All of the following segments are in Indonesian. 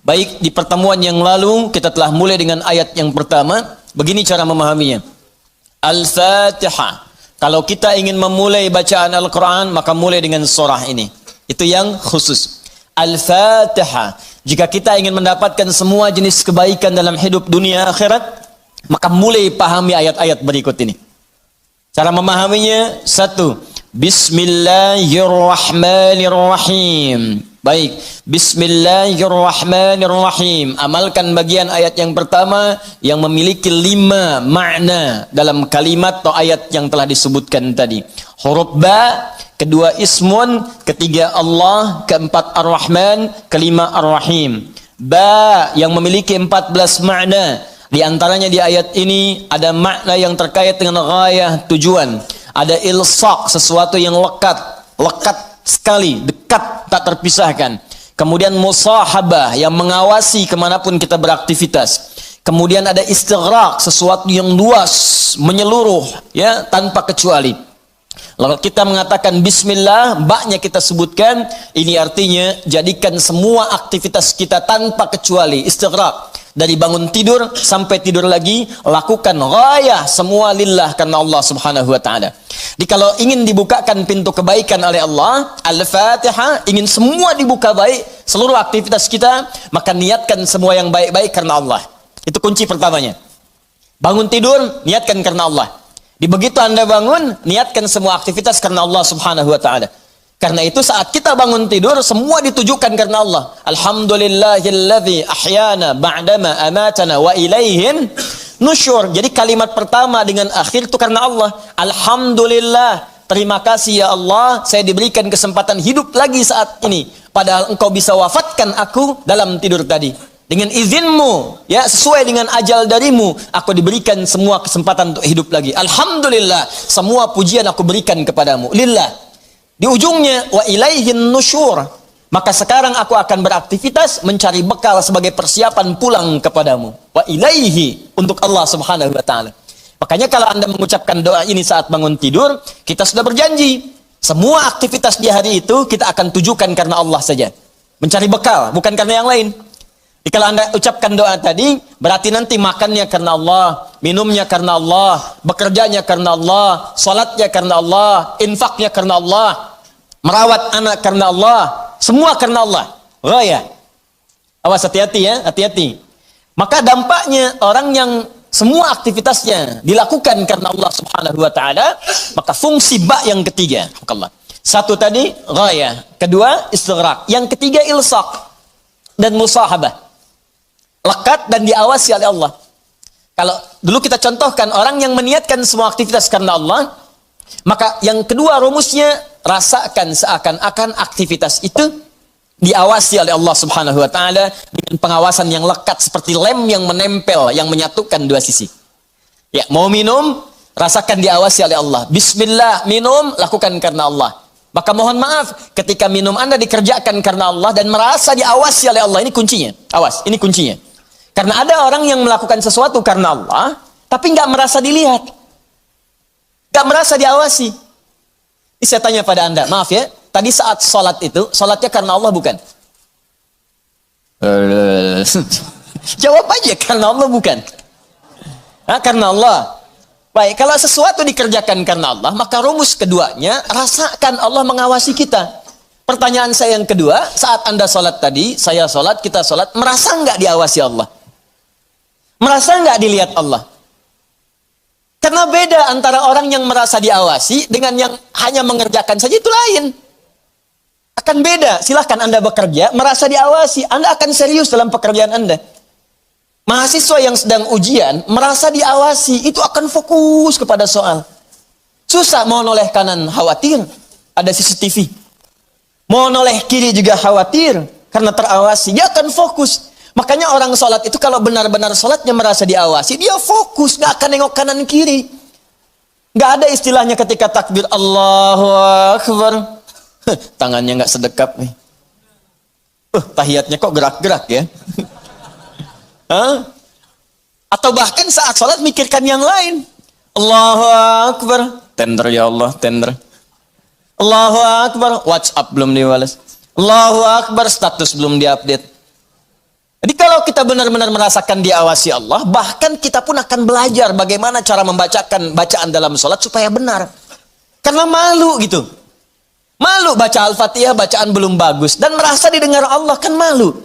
Baik, di pertemuan yang lalu kita telah mulai dengan ayat yang pertama. Begini cara memahaminya. Al-Fatihah. Kalau kita ingin memulai bacaan Al-Quran, maka mulai dengan surah ini. Itu yang khusus. Al-Fatihah. Jika kita ingin mendapatkan semua jenis kebaikan dalam hidup dunia akhirat, maka mulai pahami ayat-ayat berikut ini. Cara memahaminya, satu, Bismillahirrahmanirrahim. Baik, Bismillahirrahmanirrahim. Amalkan bagian ayat yang pertama yang memiliki 5 makna dalam kalimat atau ayat yang telah disebutkan tadi. Huruf ba, kedua ismun, ketiga Allah, keempat ar-Rahman, kelima ar-Rahim. Ba yang memiliki 14 makna. Di antaranya di ayat ini ada makna yang terkait dengan ghayah, tujuan. Ada ilsaq, sesuatu yang lekat sekali, dekat, tak terpisahkan. Kemudian musahabah, yang mengawasi kemanapun kita beraktivitas. Kemudian ada istighraq, sesuatu yang luas, menyeluruh, ya, tanpa kecuali. Lalu kita mengatakan bismillah, baknya kita sebutkan, ini artinya jadikan semua aktivitas kita tanpa kecuali, istighraq. Dari bangun tidur sampai tidur lagi, lakukan ghayah semua lillah karena Allah Subhanahu wa taala. Jadi kalau ingin dibukakan pintu kebaikan oleh Allah, Al-Fatihah, ingin semua dibuka baik, seluruh aktivitas kita, maka niatkan semua yang baik-baik karena Allah. Itu kunci pertamanya. Bangun tidur, niatkan karena Allah. Di begitu Anda bangun, niatkan semua aktivitas karena Allah Subhanahu wa taala. Karena itu saat kita bangun tidur, semua ditujukan karena Allah. Alhamdulillahilladzi ahyana ba'dama amatana wa ilaihin nusyur. Jadi kalimat pertama dengan akhir itu karena Allah. Alhamdulillah, terima kasih ya Allah, saya diberikan kesempatan hidup lagi saat ini. Padahal engkau bisa wafatkan aku dalam tidur tadi. Dengan izinmu, ya, sesuai dengan ajal darimu, aku diberikan semua kesempatan untuk hidup lagi. Alhamdulillah, semua pujian aku berikan kepadamu. Lillah. Di ujungnya, wa ilaihin nusyur. Maka sekarang aku akan beraktivitas mencari bekal sebagai persiapan pulang kepadamu. Wa ilaihi, untuk Allah Subhanahu wa taala. Makanya kalau Anda mengucapkan doa ini saat bangun tidur, kita sudah berjanji. Semua aktivitas di hari itu kita akan tujukan karena Allah saja. Mencari bekal, bukan karena yang lain. Jadi kalau Anda ucapkan doa tadi, berarti nanti makannya karena Allah, minumnya karena Allah, bekerjanya karena Allah, salatnya karena Allah, infaknya karena Allah, merawat anak karena Allah, semua karena Allah. Ghayah. Awas, hati-hati ya, hati-hati. Maka dampaknya orang yang semua aktivitasnya dilakukan karena Allah Subhanahu wa taala, maka fungsi ba yang ketiga, satu tadi ghayah, kedua istighraq, yang ketiga ilsaq dan musahabah. Lekat dan diawasi oleh Allah. Kalau dulu kita contohkan orang yang meniatkan semua aktivitas karena Allah, maka yang kedua rumusnya, rasakan seakan-akan aktivitas itu diawasi oleh Allah Subhanahu wa taala dengan pengawasan yang lekat seperti lem yang menempel, yang menyatukan dua sisi. Ya, mau minum, rasakan diawasi oleh Allah. Bismillah, minum, lakukan karena Allah. Maka mohon maaf, ketika minum Anda dikerjakan karena Allah dan merasa diawasi oleh Allah, ini kuncinya. Awas, ini kuncinya. Karena ada orang yang melakukan sesuatu karena Allah, tapi nggak merasa dilihat, nggak merasa diawasi. Ini saya tanya pada Anda, maaf ya, tadi saat sholat itu, sholatnya karena Allah bukan? Jawab aja, karena Allah bukan? Karena Allah. Baik, kalau sesuatu dikerjakan karena Allah, maka rumus keduanya, rasakan Allah mengawasi kita. Pertanyaan saya yang kedua, saat Anda sholat tadi, saya sholat, kita sholat, merasa nggak diawasi Allah? Merasa nggak dilihat Allah? Karena beda antara orang yang merasa diawasi dengan yang hanya mengerjakan saja, itu lain. Akan beda. Silahkan Anda bekerja, merasa diawasi, Anda akan serius dalam pekerjaan Anda. Mahasiswa yang sedang ujian, merasa diawasi, itu akan fokus kepada soal. Susah, mau noleh kanan, khawatir, ada CCTV. Mau noleh kiri juga khawatir, karena terawasi, dia akan fokus. Makanya orang sholat itu kalau benar-benar sholatnya merasa diawasi, dia fokus, gak akan nengok kanan kiri. Gak ada istilahnya ketika takbir Allahu Akbar, tangannya gak sedekap nih. Tahiyatnya kok gerak-gerak ya. Atau bahkan saat sholat mikirkan yang lain. Allahu Akbar, tender ya Allah, tender. Allahu Akbar, WhatsApp belum dibalas. Allahu Akbar, status belum diupdate. kita benar-benar merasakan diawasi Allah, bahkan kita pun akan belajar bagaimana cara membacakan bacaan dalam sholat supaya benar. Karena malu gitu. Malu baca Al-Fatihah, bacaan belum bagus. Dan merasa didengar Allah, kan malu.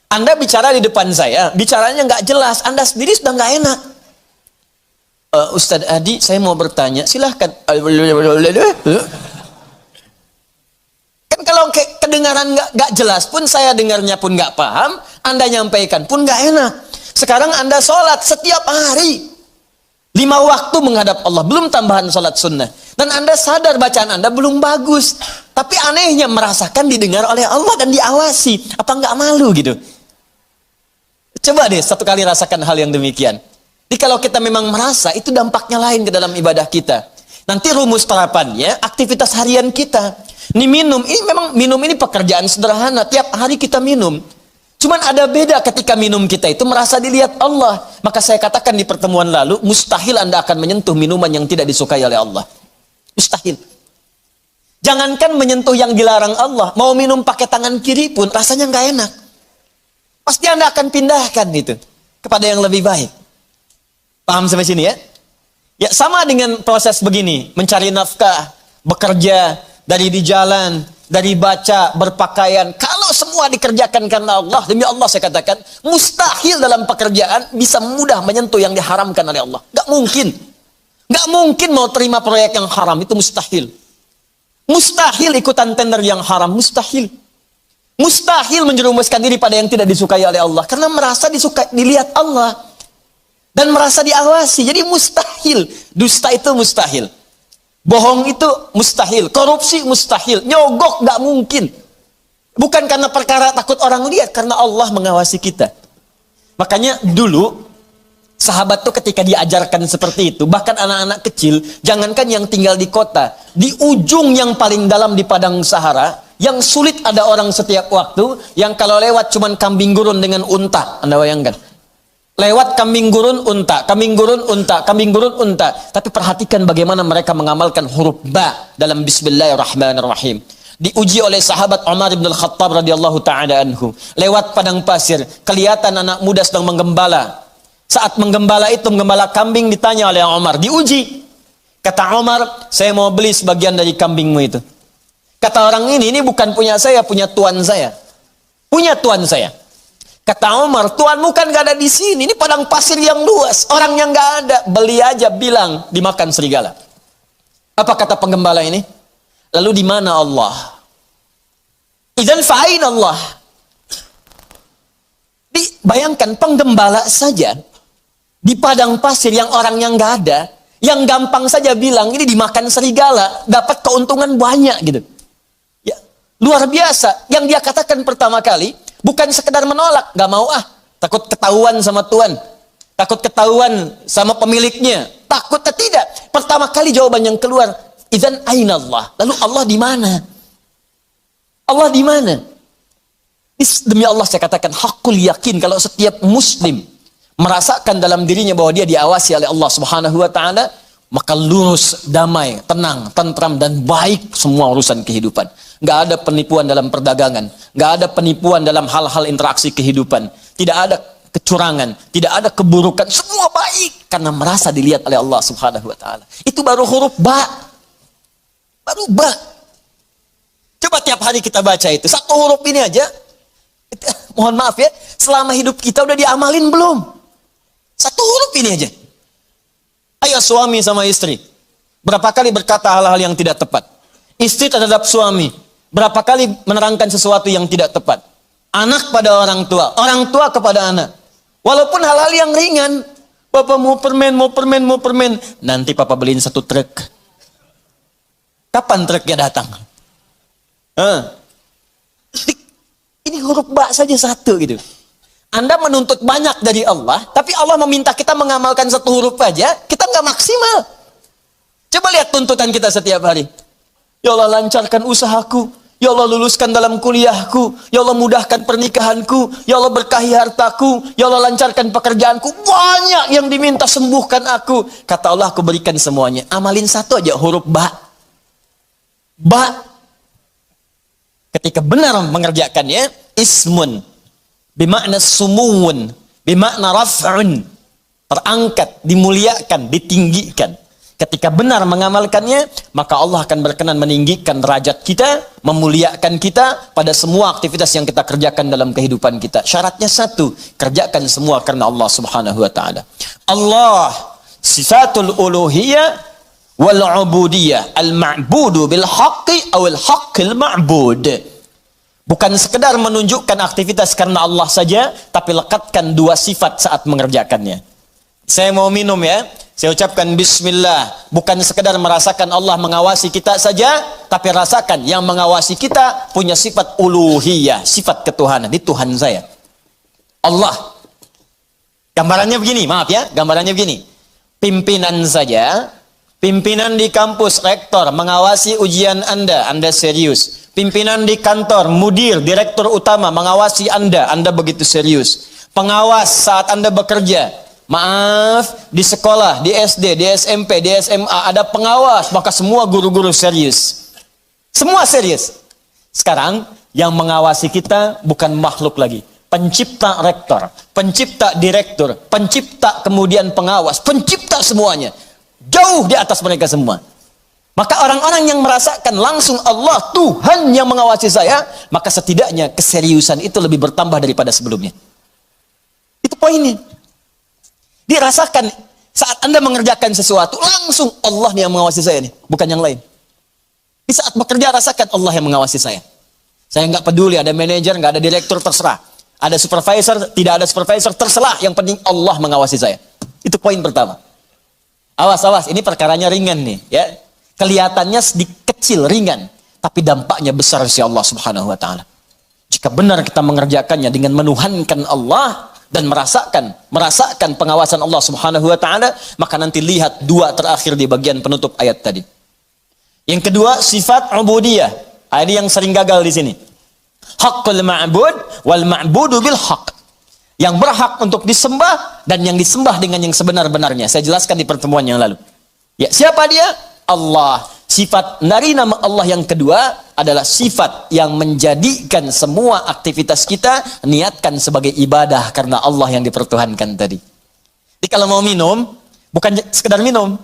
Anda bicara di depan saya, bicaranya nggak jelas, Anda sendiri sudah nggak enak. Ustadz Adi, saya mau bertanya, silahkan. Kan kalau kedengaran nggak jelas pun, saya dengarnya pun nggak paham, Anda nyampaikan pun nggak enak. Sekarang Anda sholat setiap hari, 5 waktu menghadap Allah, belum tambahan sholat sunnah. Dan Anda sadar bacaan Anda belum bagus. Tapi anehnya merasakan didengar oleh Allah dan diawasi. Apa nggak malu gitu? Coba deh satu kali rasakan hal yang demikian. Jadi kalau kita memang merasa, itu dampaknya lain ke dalam ibadah kita. Nanti rumus terapannya, aktivitas harian kita. Ini minum, ini memang minum ini pekerjaan sederhana. Tiap hari kita minum. Cuman ada beda ketika minum kita itu merasa dilihat Allah. Maka saya katakan di pertemuan lalu, mustahil Anda akan menyentuh minuman yang tidak disukai oleh Allah. Mustahil. Jangankan menyentuh yang dilarang Allah, mau minum pakai tangan kiri pun rasanya nggak enak. Pasti Anda akan pindahkan itu kepada yang lebih baik. Paham sampai sini ya? Ya sama dengan proses begini, mencari nafkah, bekerja, dari di jalan, dari baca, berpakaian. Kalau semua dikerjakan karena Allah, demi Allah saya katakan, mustahil dalam pekerjaan bisa mudah menyentuh yang diharamkan oleh Allah. Nggak mungkin. Nggak mungkin mau terima proyek yang haram, itu mustahil. Mustahil ikutan tender yang haram, mustahil. Mustahil menjerumuskan diri pada yang tidak disukai oleh Allah. Karena merasa disukai, dilihat Allah. Dan merasa diawasi, jadi mustahil. Dusta itu mustahil. Bohong itu mustahil. Korupsi mustahil. Nyogok nggak mungkin. Bukan karena perkara takut orang lihat, karena Allah mengawasi kita. Makanya dulu, sahabat tuh ketika diajarkan seperti itu, bahkan anak-anak kecil, jangankan yang tinggal di kota, di ujung yang paling dalam di padang Sahara, yang sulit ada orang setiap waktu, yang kalau lewat cuman kambing gurun dengan unta. Anda bayangkan. Lewat kambing gurun unta, kambing gurun unta, kambing gurun unta. Tapi perhatikan bagaimana mereka mengamalkan huruf ba dalam Bismillahirrahmanirrahim. Diuji oleh sahabat Umar bin Al-Khattab radhiyallahu taala anhu. Lewat padang pasir, kelihatan anak muda sedang menggembala. Saat menggembala itu, menggembala kambing, ditanya oleh Umar, diuji. Kata Umar, saya mau beli sebagian dari kambingmu itu. Kata orang ini bukan punya saya, punya tuan saya. Punya tuan saya. Kata Umar, tuanmu kan gak ada di sini. Ini padang pasir yang luas. Orang yang gak ada. Beli aja, bilang dimakan serigala. Apa kata penggembala ini? Lalu di mana Allah? Idzan fa'ain Allah. Bayangkan penggembala saja di padang pasir yang orang yang gak ada, yang gampang saja bilang ini dimakan serigala, dapat keuntungan banyak gitu. Ya, luar biasa. Yang dia katakan pertama kali, bukan sekedar menolak, gak mau takut ketahuan sama tuan, takut ketahuan sama pemiliknya, takut tidak. Pertama kali jawaban yang keluar, idzan aina Allah. Lalu Allah di mana? Allah di mana? Demi Allah saya katakan hakul yakin kalau setiap muslim merasakan dalam dirinya bahwa dia diawasi oleh Allah Subhanahu wa taala, maka lurus, damai, tenang, tentram dan baik semua urusan kehidupan. Nggak ada penipuan dalam perdagangan, nggak ada penipuan dalam hal-hal interaksi kehidupan, tidak ada kecurangan, tidak ada keburukan, semua baik karena merasa dilihat oleh Allah Subhanahu wa taala. Itu baru huruf ba. Baru ba. Coba tiap hari kita baca itu, satu huruf ini aja. Mohon maaf ya, selama hidup kita udah diamalin belum? Satu huruf ini aja. Ayo suami sama istri, berapa kali berkata hal-hal yang tidak tepat? Istri terhadap suami, berapa kali menerangkan sesuatu yang tidak tepat? Anak pada orang tua kepada anak. Walaupun hal-hal yang ringan, Papa mau permen, nanti Papa beliin 1 truk. Kapan truknya datang? Ini huruf ba saja satu gitu. Anda menuntut banyak dari Allah, tapi Allah meminta kita mengamalkan 1 huruf aja, kita nggak maksimal. Coba lihat tuntutan kita setiap hari. Ya Allah lancarkan usahaku, ya Allah luluskan dalam kuliahku, ya Allah mudahkan pernikahanku, ya Allah berkahi hartaku, ya Allah lancarkan pekerjaanku. Banyak yang diminta, sembuhkan aku. Kata Allah, aku berikan semuanya. Amalin 1 aja huruf ba. Ba. Ketika benar mengerjakannya, ismun. Bimakna sumuwun, bimakna raf'un. Terangkat, dimuliakan, ditinggikan. Ketika benar mengamalkannya, maka Allah akan berkenan meninggikan derajat kita, memuliakan kita pada semua aktivitas yang kita kerjakan dalam kehidupan kita. Syaratnya satu, kerjakan semua karena Allah Subhanahu wa taala. Allah sifatul uluhiyah wal ubudiyah, al-ma'budu bil haqqi awil haqqil ma'bud. Bukan sekedar menunjukkan aktivitas karena Allah saja, tapi lekatkan dua sifat saat mengerjakannya. Saya mau minum ya, saya ucapkan bismillah. Bukan sekedar merasakan Allah mengawasi kita saja, tapi rasakan yang mengawasi kita punya sifat uluhiyah, sifat ketuhanan. Ini Tuhan saya, Allah. Gambarannya begini, maaf ya, gambarannya begini. Pimpinan saja, pimpinan di kampus, rektor mengawasi ujian Anda serius. Pimpinan di kantor, mudir, direktur utama mengawasi Anda begitu serius. Pengawas saat Anda bekerja, maaf, di sekolah, di SD, di SMP, di SMA ada pengawas, maka semua guru-guru serius. Semua serius. Sekarang yang mengawasi kita bukan makhluk lagi. Pencipta rektor, pencipta direktur, pencipta kemudian pengawas, pencipta semuanya. Jauh di atas mereka semua. Maka orang-orang yang merasakan langsung Allah, Tuhan yang mengawasi saya, maka setidaknya keseriusan itu lebih bertambah daripada sebelumnya. Itu poinnya. Dirasakan saat Anda mengerjakan sesuatu, langsung Allah yang mengawasi saya nih, bukan yang lain. Di saat bekerja rasakan Allah yang mengawasi saya. Saya nggak peduli ada manajer, nggak ada direktur, terserah. Ada supervisor, tidak ada supervisor, terserah. Yang penting Allah mengawasi saya. Itu poin pertama. Awas, ini perkaranya ringan nih, ya. Kelihatannya sedikit kecil, ringan, tapi dampaknya besar si Allah Subhanahu wa taala. Jika benar kita mengerjakannya dengan menuhankan Allah dan merasakan pengawasan Allah Subhanahu wa taala, maka nanti lihat dua terakhir di bagian penutup ayat tadi. Yang kedua, sifat ubudiyah. Ini yang sering gagal di sini. Haqqul ma'bud wal ma'budu bil haqq. Yang berhak untuk disembah dan yang disembah dengan yang sebenar-benarnya. Saya jelaskan di pertemuan yang lalu. Ya, siapa dia? Allah. Sifat dari nama Allah yang kedua adalah sifat yang menjadikan semua aktivitas kita niatkan sebagai ibadah karena Allah yang dipertuhankan tadi. Jadi kalau mau minum, bukan sekedar minum.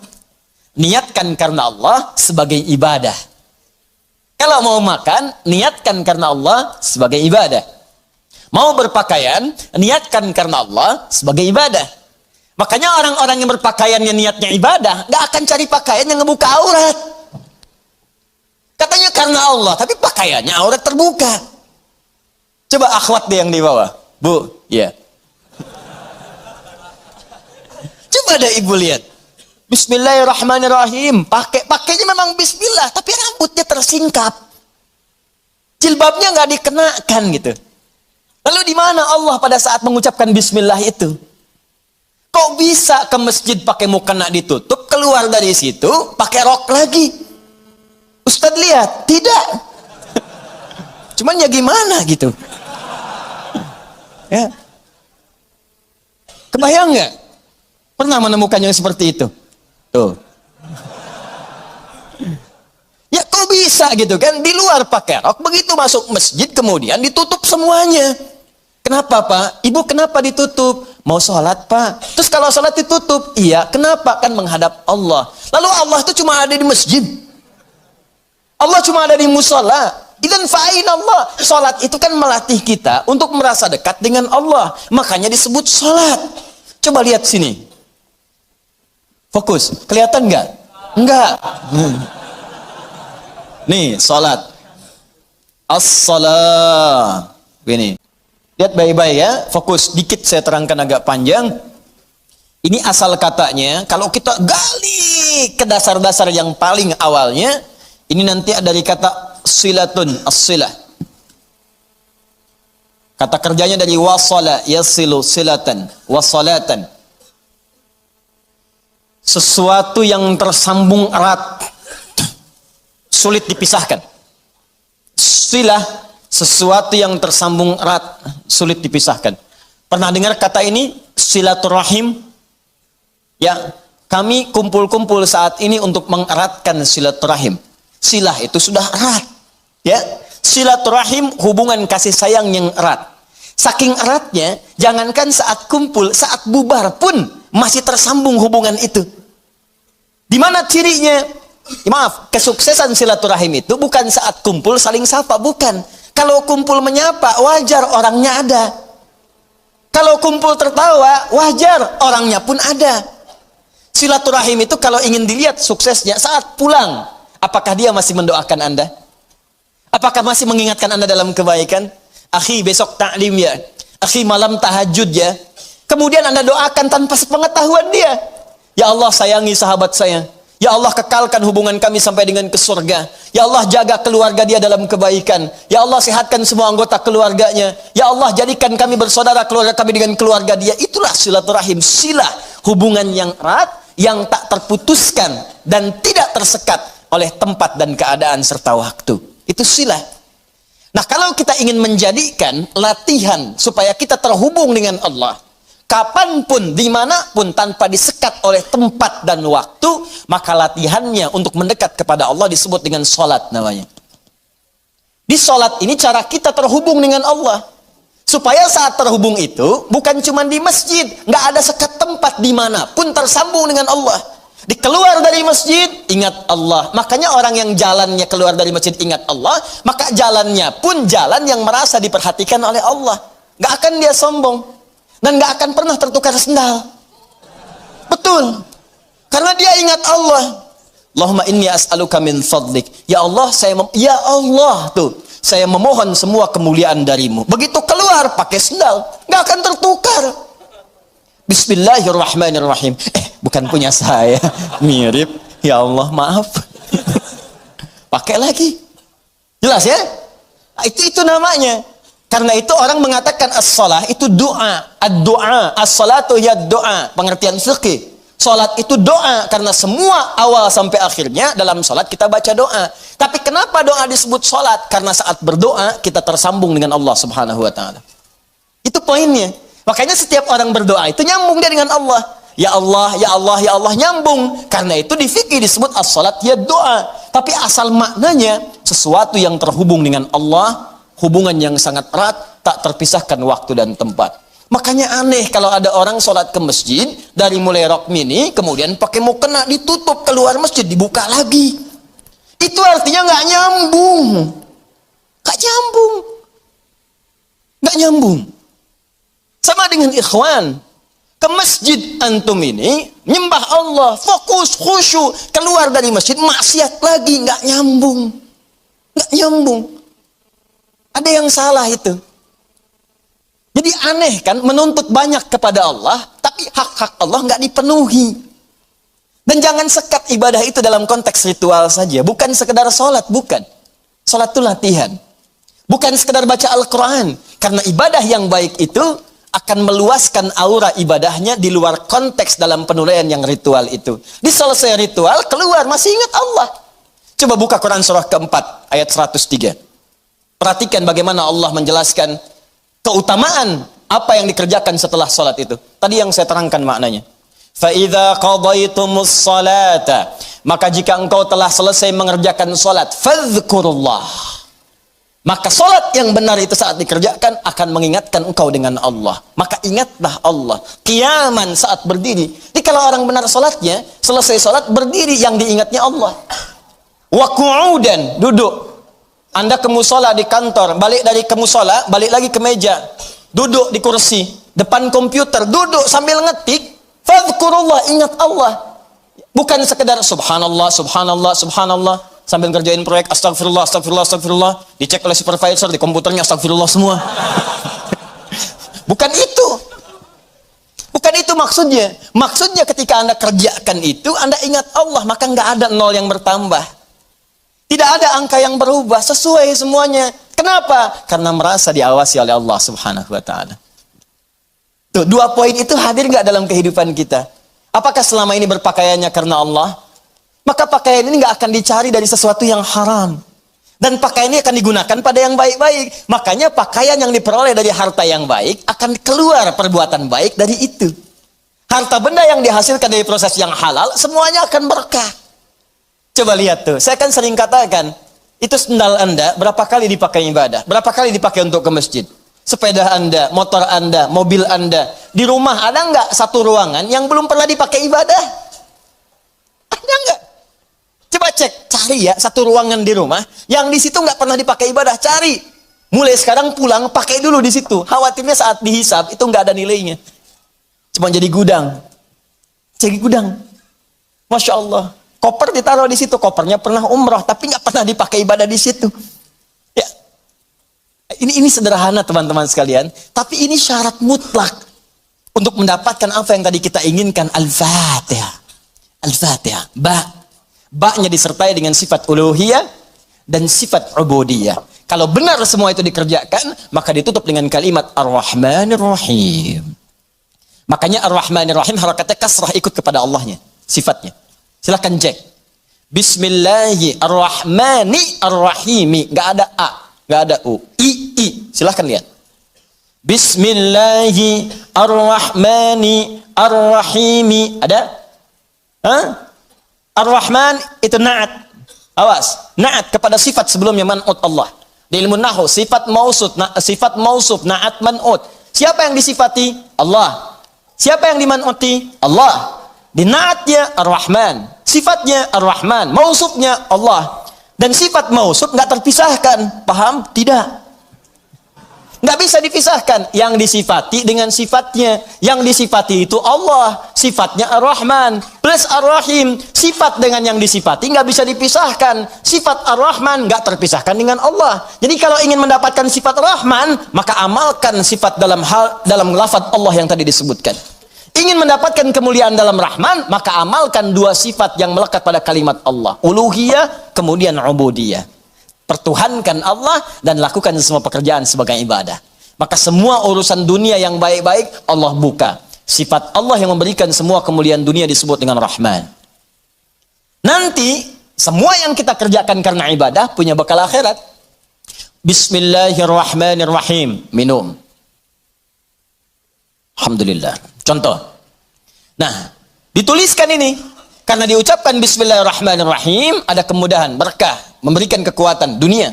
Niatkan karena Allah sebagai ibadah. Kalau mau makan, niatkan karena Allah sebagai ibadah. Mau berpakaian, niatkan karena Allah sebagai ibadah. Makanya orang-orang yang berpakaian yang niatnya ibadah, gak akan cari pakaian yang ngebuka aurat. Katanya karena Allah, tapi pakaiannya aurat terbuka. Coba akhwat deh yang di bawah. Bu, ya. Coba deh ibu lihat. Bismillahirrahmanirrahim. Pakainya memang bismillah, tapi rambutnya tersingkap. Jilbabnya nggak dikenakan gitu. Lalu di mana Allah pada saat mengucapkan bismillah itu? Kok bisa ke masjid pakai mukena ditutup, keluar dari situ pakai rok lagi? Ustadz lihat, tidak. Cuman ya gimana gitu. Ya. Kebayang nggak? Pernah menemukan yang seperti itu? Tuh. Ya kok bisa gitu kan? Di luar pakai rok, begitu masuk masjid kemudian ditutup semuanya. Kenapa Pak? Ibu kenapa ditutup? Mau sholat Pak? Terus kalau sholat ditutup? Iya, kenapa? Kan menghadap Allah. Lalu Allah itu cuma ada di masjid. Allah cuma ada di musola. Idan fa'in Allah. Sholat itu kan melatih kita untuk merasa dekat dengan Allah. Makanya disebut sholat. Coba lihat sini. Fokus. Kelihatan nggak? Enggak. Nih, sholat. As-salah. Begini. Lihat baik-baik ya. Fokus. Dikit saya terangkan agak panjang. Ini asal katanya. Kalau kita gali ke dasar-dasar yang paling awalnya. Ini nanti dari kata silatun. As-silah. Kata kerjanya dari wasala. Yasilu silatan. Wasalatan. Sesuatu yang tersambung erat. Sulit dipisahkan. Silah. Sesuatu yang tersambung erat, sulit dipisahkan. Pernah dengar kata ini? Silaturahim? Ya, kami kumpul-kumpul saat ini untuk mengeratkan silaturahim. Silah itu sudah erat. Ya, silaturahim hubungan kasih sayang yang erat. Saking eratnya, jangankan saat kumpul, saat bubar pun masih tersambung hubungan itu. Di mana cirinya? Maaf, kesuksesan silaturahim itu bukan saat kumpul saling sapa, bukan. Kalau kumpul menyapa, wajar orangnya ada. Kalau kumpul tertawa, wajar orangnya pun ada. Silaturahim itu kalau ingin dilihat suksesnya saat pulang, apakah dia masih mendoakan Anda? Apakah masih mengingatkan Anda dalam kebaikan? Akhi, besok taklim ya. Akhi, malam tahajud ya. Kemudian Anda doakan tanpa sepengetahuan dia. Ya Allah, sayangi sahabat saya. Ya Allah, kekalkan hubungan kami sampai dengan ke surga. Ya Allah, jaga keluarga dia dalam kebaikan. Ya Allah, sehatkan semua anggota keluarganya. Ya Allah, jadikan kami bersaudara keluarga kami dengan keluarga dia. Itulah silaturahim, silah. Hubungan yang erat, yang tak terputuskan dan tidak tersekat oleh tempat dan keadaan serta waktu. Itu silah. Nah, kalau kita ingin menjadikan latihan supaya kita terhubung dengan Allah, kapanpun, dimanapun, tanpa disekat oleh tempat dan waktu, maka latihannya untuk mendekat kepada Allah disebut dengan sholat namanya. Di sholat ini cara kita terhubung dengan Allah. Supaya saat terhubung itu, bukan cuma di masjid, nggak ada sekat tempat, dimanapun tersambung dengan Allah. Dikeluar dari masjid, ingat Allah. Makanya orang yang jalannya keluar dari masjid ingat Allah, maka jalannya pun jalan yang merasa diperhatikan oleh Allah. Nggak akan dia sombong. Dan nggak akan pernah tertukar sendal. Betul. Karena dia ingat Allah. Allahumma inni as'aluka min fadlik. Ya Allah, ya Allah tuh. Saya memohon semua kemuliaan darimu. Begitu keluar pakai sendal, nggak akan tertukar. Bismillahirrahmanirrahim. Bukan punya saya. Mirip. Ya Allah, maaf. Pakai lagi. Jelas ya? Itu namanya. Karena itu orang mengatakan as-salah itu doa. Ad-doa. As-salatu ya doa. Pengertian fikih. Salat itu doa. Karena semua awal sampai akhirnya dalam salat kita baca doa. Tapi kenapa doa disebut salat? Karena saat berdoa kita tersambung dengan Allah subhanahu wa ta'ala. Itu poinnya. Makanya setiap orang berdoa itu nyambung dia dengan Allah. Ya Allah, ya Allah, ya Allah, nyambung. Karena itu di fikih disebut as-salat ya doa. Tapi asal maknanya sesuatu yang terhubung dengan Allah, hubungan yang sangat erat, tak terpisahkan waktu dan tempat. Makanya aneh kalau ada orang sholat ke masjid, dari mulai rok mini, kemudian pakai mukena ditutup, keluar masjid dibuka lagi. Itu artinya nggak nyambung. Nggak nyambung. Nggak nyambung. Sama dengan ikhwan. Ke masjid antum ini, nyembah Allah, fokus, khusyuk, keluar dari masjid, maksiat lagi, nggak nyambung. Nggak nyambung. Ada yang salah itu. Jadi aneh kan, menuntut banyak kepada Allah, tapi hak-hak Allah nggak dipenuhi. Dan jangan sekat ibadah itu dalam konteks ritual saja. Bukan sekedar sholat, bukan. Sholat itu latihan. Bukan sekedar baca Al-Quran. Karena ibadah yang baik itu akan meluaskan aura ibadahnya di luar konteks dalam penilaian yang ritual itu. Di selesai ritual, keluar, masih ingat Allah. Coba buka Quran surah keempat, ayat 103. Perhatikan bagaimana Allah menjelaskan keutamaan apa yang dikerjakan setelah salat itu. Tadi yang saya terangkan maknanya. فَإِذَا قَضَيْتُمُ الصَّلَاةَ Maka jika engkau telah selesai mengerjakan salat, فَاذْكُرُ اللَّهِ Maka salat yang benar itu saat dikerjakan akan mengingatkan engkau dengan Allah. Maka ingatlah Allah. Qiyaman saat berdiri. Jadi kalau orang benar salatnya, selesai salat berdiri, yang diingatnya Allah. Wa qu'udan, duduk. Anda ke musola di kantor, balik dari ke musola, balik lagi ke meja, duduk di kursi, depan komputer, duduk sambil ngetik, fadhkurullah, ingat Allah. Bukan sekedar subhanallah, subhanallah, subhanallah, sambil ngerjain proyek, astagfirullah, astagfirullah, astagfirullah, dicek oleh supervisor, di komputernya astagfirullah semua. Bukan itu. Bukan itu maksudnya. Maksudnya ketika Anda kerjakan itu, Anda ingat Allah, maka nggak ada nol yang bertambah. Tidak ada angka yang berubah, sesuai semuanya. Kenapa? Karena merasa diawasi oleh Allah subhanahu wa ta'ala. Tuh, dua poin itu hadir nggak dalam kehidupan kita? Apakah selama ini berpakaiannya karena Allah? Maka pakaian ini nggak akan dicari dari sesuatu yang haram. Dan pakaian ini akan digunakan pada yang baik-baik. Makanya pakaian yang diperoleh dari harta yang baik, akan keluar perbuatan baik dari itu. Harta benda yang dihasilkan dari proses yang halal, semuanya akan berkah. Coba lihat tuh, saya kan sering katakan, itu sendal Anda berapa kali dipakai ibadah, berapa kali dipakai untuk ke masjid. sepeda Anda, motor Anda, mobil Anda. Di rumah ada nggak satu ruangan yang belum pernah dipakai ibadah? Ada nggak? Coba cek, cari ya satu ruangan di rumah yang di situ nggak pernah dipakai ibadah. Cari. Mulai sekarang pulang pakai dulu di situ. Khawatirnya saat dihisab itu nggak ada nilainya. Cuma jadi gudang. Jadi gudang. Masya Allah. Koper ditaruh di situ. Kopernya pernah umrah tapi nggak pernah dipakai ibadah di situ. Ya. Ini sederhana teman-teman sekalian. Tapi ini syarat mutlak untuk mendapatkan apa yang tadi kita inginkan. Al-Fatihah. Al-Fatihah. Ba-nya disertai dengan sifat uluhiyah dan sifat ubudiyah. Kalau benar semua itu dikerjakan, maka ditutup dengan kalimat Ar-Rahmanir Rahim. Makanya Ar-Rahmanir Rahim harakatnya kasrah ikut kepada Allahnya, sifatnya. Silakan cek. Bismillahirrahmanirrahim. Gak ada A, gak ada U. I. Silakan lihat. Bismillahirrahmanirrahim. Ada? Hah? Ar-Rahman itu na'at. Awas, na'at kepada sifat sebelumnya man'ut Allah. Di ilmu nahwu sifat mausuf, na'at man'ut. Siapa yang disifati? Allah. Siapa yang diman'uti? Allah. Di na'atnya Ar-Rahman, sifatnya Ar-Rahman, mausufnya Allah. Dan sifat mausuf nggak terpisahkan, paham? Tidak. Nggak bisa dipisahkan. Yang disifati dengan sifatnya. Yang disifati itu Allah. Sifatnya Ar-Rahman. Plus Ar-Rahim. Sifat dengan yang disifati nggak bisa dipisahkan. Sifat Ar-Rahman nggak terpisahkan dengan Allah. Jadi kalau ingin mendapatkan sifat Rahman, maka amalkan sifat dalam lafaz Allah yang tadi disebutkan. Ingin mendapatkan kemuliaan dalam Rahman, maka amalkan dua sifat yang melekat pada kalimat Allah. Uluhiyah, kemudian ubudiyah. Pertuhankan Allah dan lakukan semua pekerjaan sebagai ibadah. Maka semua urusan dunia yang baik-baik Allah buka. Sifat Allah yang memberikan semua kemuliaan dunia disebut dengan Rahman. Nanti semua yang kita kerjakan karena ibadah punya bekal akhirat. Bismillahirrahmanirrahim. Minum. Alhamdulillah. Contoh. Nah, dituliskan ini. Karena diucapkan Bismillahirrahmanirrahim, ada kemudahan, berkah, memberikan kekuatan dunia.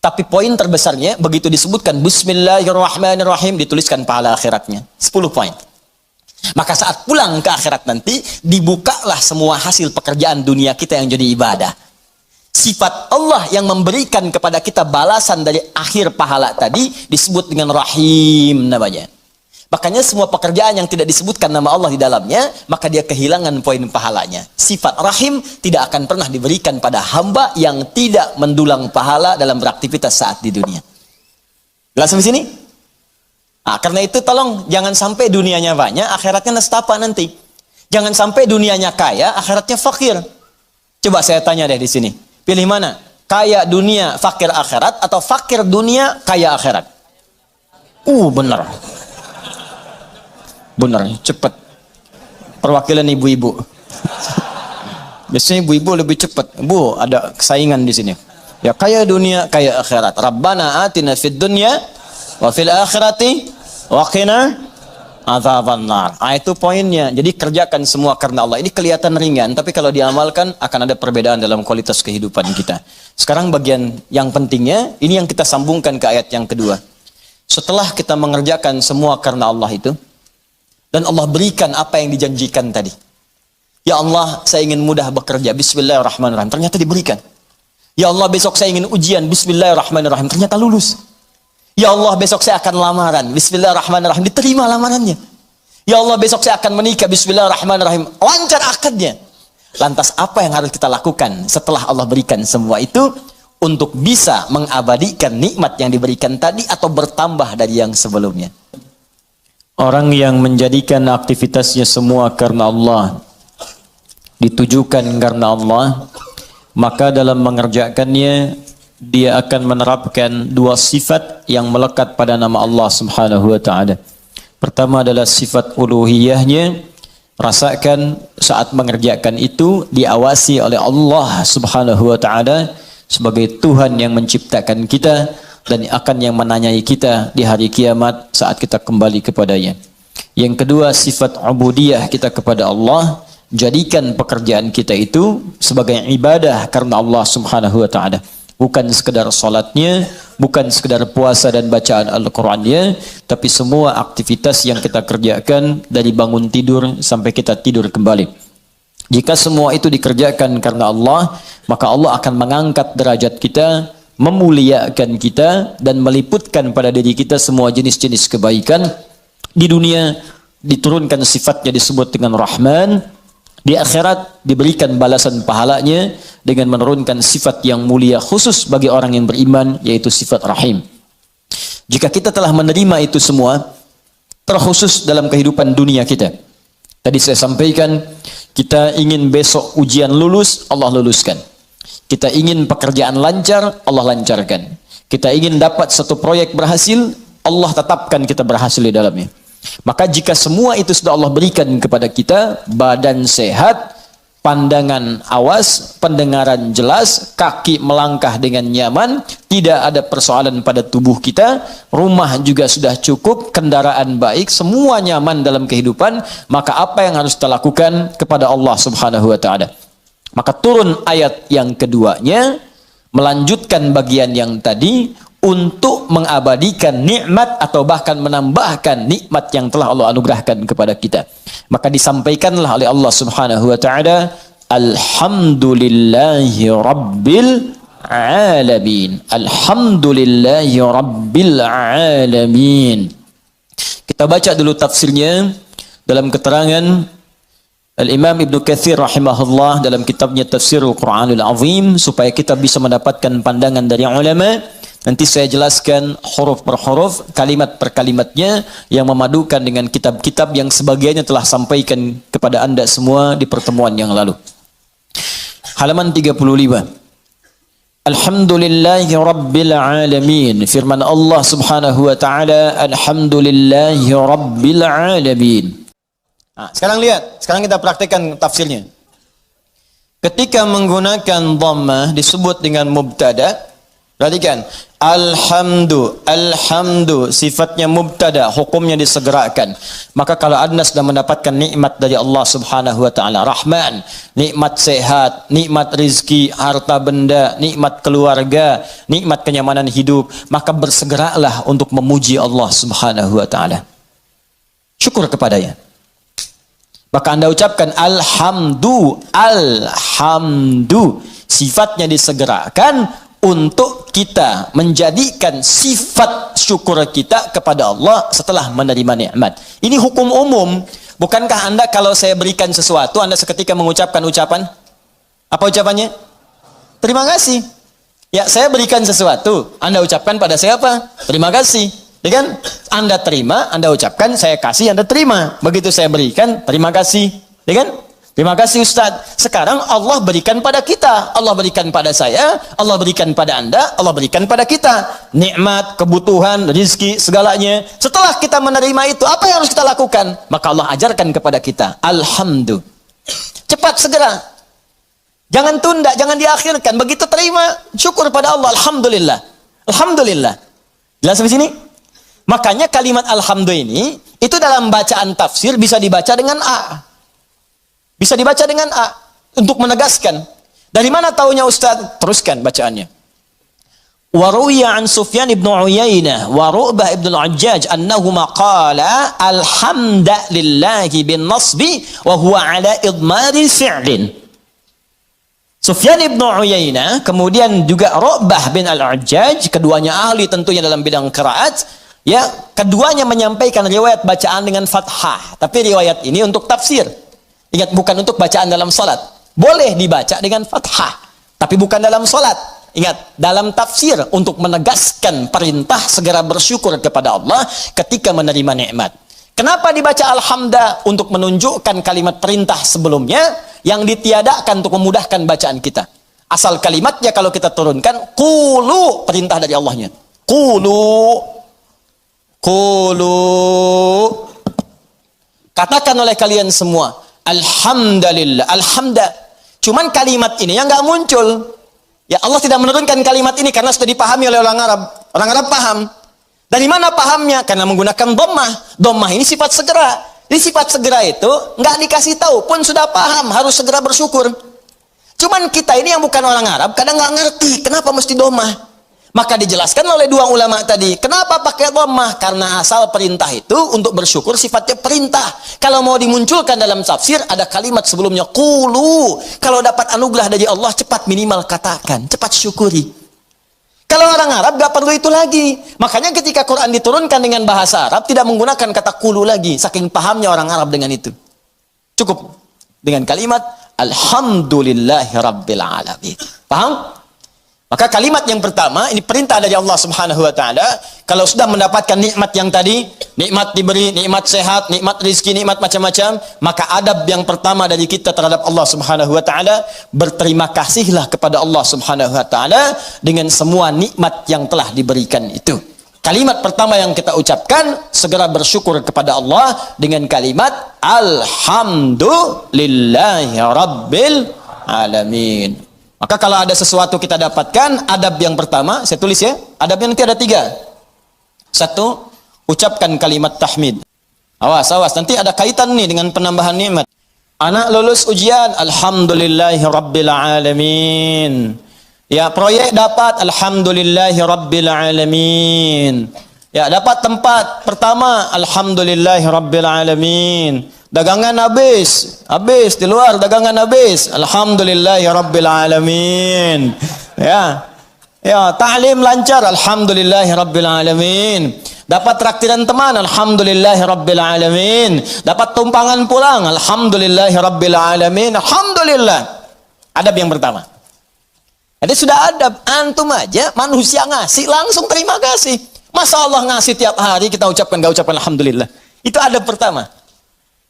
Tapi poin terbesarnya, begitu disebutkan Bismillahirrahmanirrahim, dituliskan pahala akhiratnya. 10 poin. Maka saat pulang ke akhirat nanti, dibukalah semua hasil pekerjaan dunia kita yang jadi ibadah. Sifat Allah yang memberikan kepada kita balasan dari akhir pahala tadi, disebut dengan Rahim namanya. Makanya semua pekerjaan yang tidak disebutkan nama Allah di dalamnya, maka dia kehilangan poin pahalanya. Sifat Rahim tidak akan pernah diberikan pada hamba yang tidak mendulang pahala dalam beraktivitas saat di dunia. Jelas sampai sini? Nah, karena itu tolong jangan sampai dunianya banyak, akhiratnya nestapa nanti. Jangan sampai dunianya kaya, akhiratnya fakir. Coba saya tanya deh di sini. Pilih mana? Kaya dunia, fakir akhirat, atau fakir dunia, kaya akhirat? Benar. Benar, cepat. Perwakilan ibu-ibu. Biasanya ibu-ibu lebih cepat. Bu, ada saingan di sini. Ya kaya dunia, kaya akhirat. Rabbana atina fid dunya wa fil akhirati wa qina adzabannar. Itu poinnya. Jadi kerjakan semua karena Allah. Ini kelihatan ringan, tapi kalau diamalkan akan ada perbedaan dalam kualitas kehidupan kita. Sekarang bagian yang pentingnya, ini yang kita sambungkan ke ayat yang kedua. Setelah kita mengerjakan semua karena Allah itu, dan Allah berikan apa yang dijanjikan tadi. Ya Allah, saya ingin mudah bekerja. Bismillahirrahmanirrahim. Ternyata diberikan. Ya Allah, besok saya ingin ujian. Bismillahirrahmanirrahim. Ternyata lulus. Ya Allah, besok saya akan lamaran. Bismillahirrahmanirrahim. Diterima lamarannya. Ya Allah, besok saya akan menikah. Bismillahirrahmanirrahim. Lancar akadnya. Lantas apa yang harus kita lakukan setelah Allah berikan semua itu untuk bisa mengabadikan nikmat yang diberikan tadi atau bertambah dari yang sebelumnya? Orang yang menjadikan aktivitasnya semua karena Allah, ditujukan karena Allah, maka dalam mengerjakannya dia akan menerapkan dua sifat yang melekat pada nama Allah Subhanahu wa taala. Pertama adalah sifat uluhiyahnya. Rasakan saat mengerjakan itu diawasi oleh Allah Subhanahu wa taala sebagai Tuhan yang menciptakan kita dan akan yang menanyai kita di hari kiamat saat kita kembali kepadanya. Yang kedua, sifat ubudiyah kita kepada Allah. Jadikan pekerjaan kita itu sebagai ibadah karena Allah Subhanahu wa taala. Bukan sekedar salatnya, bukan sekedar puasa dan bacaan Al-Qur'annya, tapi semua aktivitas yang kita kerjakan dari bangun tidur sampai kita tidur kembali. Jika semua itu dikerjakan karena Allah, maka Allah akan mengangkat derajat kita, memuliakan kita, dan meliputkan pada diri kita semua jenis-jenis kebaikan. Di dunia diturunkan sifatnya disebut dengan Rahman. Di akhirat diberikan balasan pahalanya dengan menurunkan sifat yang mulia khusus bagi orang yang beriman, yaitu sifat Rahim. Jika kita telah menerima itu semua, terkhusus dalam kehidupan dunia kita. Tadi saya sampaikan, kita ingin besok ujian lulus, Allah luluskan. Kita ingin pekerjaan lancar, Allah lancarkan. Kita ingin dapat satu proyek berhasil, Allah tetapkan kita berhasil di dalamnya. Maka jika semua itu sudah Allah berikan kepada kita, badan sehat, pandangan awas, pendengaran jelas, kaki melangkah dengan nyaman, tidak ada persoalan pada tubuh kita, rumah juga sudah cukup, kendaraan baik, semua nyaman dalam kehidupan, maka apa yang harus kita lakukan kepada Allah Subhanahu wa taala? Maka turun ayat yang keduanya, melanjutkan bagian yang tadi, untuk mengabadikan nikmat atau bahkan menambahkan nikmat yang telah Allah anugerahkan kepada kita. Maka disampaikanlah oleh Allah Subhanahu wa taala, alhamdulillahi rabbil alamin. Alhamdulillahi rabbil alamin. Kita baca dulu tafsirnya dalam keterangan Al-Imam Ibnu Katsir rahimahullah dalam kitabnya Tafsirul Qur'anul Azim, supaya kita bisa mendapatkan pandangan dari ulama. Nanti saya jelaskan huruf per huruf, kalimat per kalimatnya, yang memadukan dengan kitab-kitab yang sebagiannya telah sampaikan kepada Anda semua di pertemuan yang lalu. Halaman 35. Alhamdulillahi rabbil alamin. Firman Allah Subhanahu wa taala, alhamdulillahi rabbil alamin. Nah, sekarang lihat, sekarang kita praktikkan tafsirnya. Ketika menggunakan dhammah disebut dengan mubtada. Perhatikan, alhamdu, sifatnya mubtada, hukumnya disegerakan. Maka kalau Anda sudah mendapatkan nikmat dari Allah Subhanahu wa taala, Rahman, nikmat sehat, nikmat rizki, harta benda, nikmat keluarga, nikmat kenyamanan hidup, maka bersegeralah untuk memuji Allah Subhanahu wa taala. Syukur kepadanya. Maka Anda ucapkan alhamdu, sifatnya disegerakan untuk kita menjadikan sifat syukur kita kepada Allah setelah menerima nikmat. Ini hukum umum. Bukankah Anda kalau saya berikan sesuatu, Anda seketika mengucapkan ucapan? Apa ucapannya? Terima kasih. Ya, saya berikan sesuatu, Anda ucapkan pada saya apa? Terima kasih. Ya kan? Anda terima, Anda ucapkan, saya kasih, Anda terima. Begitu saya berikan, terima kasih. Ya kan? Terima kasih Ustaz. Sekarang Allah berikan pada kita. Allah berikan pada saya, Allah berikan pada Anda, Allah berikan pada kita. Nikmat, kebutuhan, rizki, segalanya. Setelah kita menerima itu, apa yang harus kita lakukan? Maka Allah ajarkan kepada kita. Alhamdulillah. Cepat segera. Jangan tunda, jangan diakhirkan. Begitu terima, syukur pada Allah. Alhamdulillah. Alhamdulillah. Jelas di sini? Makanya kalimat alhamdulillah ini, itu dalam bacaan tafsir bisa dibaca dengan A. Bisa dibaca dengan A untuk menegaskan. Dari mana taunya Ustaz? Teruskan bacaannya. Wa ruwiya an Sufyan ibn Uyainah wa Ru'bah ibn al-Hajjaj annahuma qala alhamdulillahi bin nasbi wa huwa ala idmari fi'lin. Sufyan ibn Uyainah, kemudian juga Ru'bah bin al-Hajjaj, keduanya ahli tentunya dalam bidang qiraat. Ya, keduanya menyampaikan riwayat bacaan dengan fathah, tapi riwayat ini untuk tafsir. Ingat, bukan untuk bacaan dalam salat. Boleh dibaca dengan fathah, tapi bukan dalam salat. Ingat, dalam tafsir untuk menegaskan perintah segera bersyukur kepada Allah ketika menerima nikmat. Kenapa dibaca alhamdulillah? Untuk menunjukkan kalimat perintah sebelumnya yang ditiadakan untuk memudahkan bacaan kita. Asal kalimatnya kalau kita turunkan, qulu, perintah dari Allahnya. Qulu. Katakan oleh kalian semua, alhamdulillah, alhamdulillah. Cuman kalimat ini yang nggak muncul. Ya, Allah tidak menurunkan kalimat ini karena sudah dipahami oleh orang Arab. Orang Arab paham. Dari mana pahamnya? Karena menggunakan dhammah. Dhammah ini sifat segera. Jadi sifat segera itu nggak dikasih tahu pun sudah paham, harus segera bersyukur. Cuman kita ini yang bukan orang Arab kadang nggak ngerti kenapa mesti domah. Maka dijelaskan oleh dua ulama tadi, kenapa pakai dhammah? Karena asal perintah itu untuk bersyukur sifatnya perintah. Kalau mau dimunculkan dalam tafsir, ada kalimat sebelumnya, qulu. Kalau dapat anugerah dari Allah, cepat minimal katakan, cepat syukuri. Kalau orang Arab gak perlu itu lagi. Makanya ketika Quran diturunkan dengan bahasa Arab, tidak menggunakan kata qulu lagi. Saking pahamnya orang Arab dengan itu. Cukup dengan kalimat, Alhamdulillahi Rabbil Alamin. Paham? Maka kalimat yang pertama, ini perintah dari Allah Subhanahu wa Ta'ala. Kalau sudah mendapatkan nikmat yang tadi, nikmat diberi, nikmat sehat, nikmat rizki, nikmat macam-macam, maka adab yang pertama dari kita terhadap Allah Subhanahu wa Ta'ala, berterima kasihlah kepada Allah Subhanahu wa Ta'ala dengan semua nikmat yang telah diberikan itu. Kalimat pertama yang kita ucapkan, segera bersyukur kepada Allah dengan kalimat Alhamdulillahi Rabbil Alamin. Maka kalau ada sesuatu kita dapatkan, adab yang pertama, saya tulis ya, adabnya nanti ada 3. 1, ucapkan kalimat tahmid. Awas, nanti ada kaitan nih dengan penambahan nikmat. Anak lulus ujian, Alhamdulillahi Rabbil Alamin. Ya, proyek dapat, Alhamdulillahi Rabbil Alamin. Ya, dapat tempat pertama, Alhamdulillahi Rabbil Alamin. Dagangan habis di luar, dagangan habis, Alhamdulillahi Rabbil Alamin. Ya, ta'lim lancar, Alhamdulillahi Rabbil Alamin. Dapat traktiran teman, Alhamdulillahi Rabbil Alamin. Dapat tumpangan pulang, Alhamdulillahi Rabbil Alamin. Alhamdulillah. Adab yang pertama. Jadi sudah adab, antum aja manusia ngasih langsung terima kasih. Masa Allah ngasih tiap hari kita ucapkan gak ucapkan Alhamdulillah. Itu adab pertama.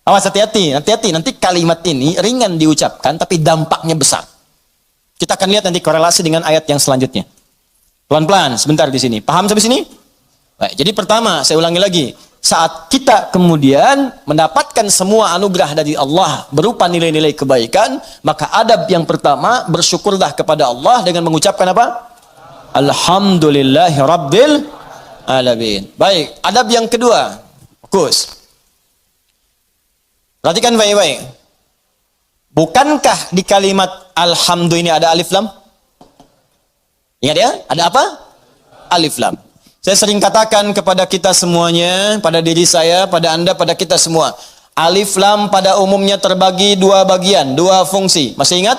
Awas, hati-hati, nanti kalimat ini ringan diucapkan tapi dampaknya besar. Kita akan lihat nanti korelasi dengan ayat yang selanjutnya. Pelan-pelan, sebentar di sini. Paham sampai sini? Baik, jadi pertama, saya ulangi lagi. Saat kita kemudian mendapatkan semua anugerah dari Allah berupa nilai-nilai kebaikan, maka adab yang pertama, bersyukurlah kepada Allah dengan mengucapkan apa? Alhamdulillahi Rabbil Alamin. Baik, adab yang kedua. Fokus. Perhatikan baik-baik. Bukankah di kalimat Alhamdulillah ini ada alif lam? Ingat ya? Ada apa? Alif lam. Saya sering katakan kepada kita semuanya, pada diri saya, pada Anda, pada kita semua. Alif lam pada umumnya terbagi 2 bagian, 2 fungsi. Masih ingat?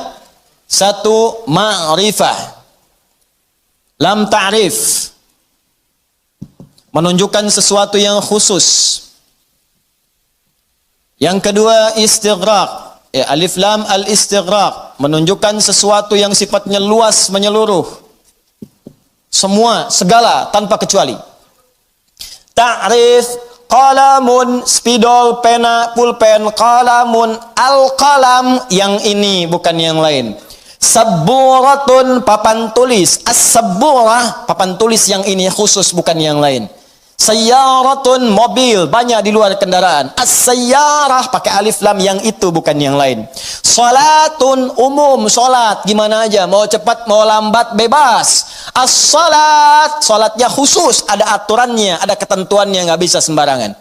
1, ma'rifah. Lam ta'rif. Menunjukkan sesuatu yang khusus. Yang kedua, istighraq. Ya, alif lam al-istighraq. Menunjukkan sesuatu yang sifatnya luas, menyeluruh. Semua, segala, tanpa kecuali. Ta'rif, qalamun, spidol, pena, pulpen, qalamun, al-qalam. Yang ini, bukan yang lain. Sabburatun, papan tulis. As-sabburah, papan tulis yang ini khusus, bukan yang lain. Sayyaratun, mobil, banyak di luar kendaraan. As-sayyarah, pakai alif lam, yang itu bukan yang lain. Salatun, umum, salat, gimana aja, mau cepat, mau lambat, bebas. As-salat, salatnya khusus, ada aturannya, ada ketentuannya, nggak bisa sembarangan.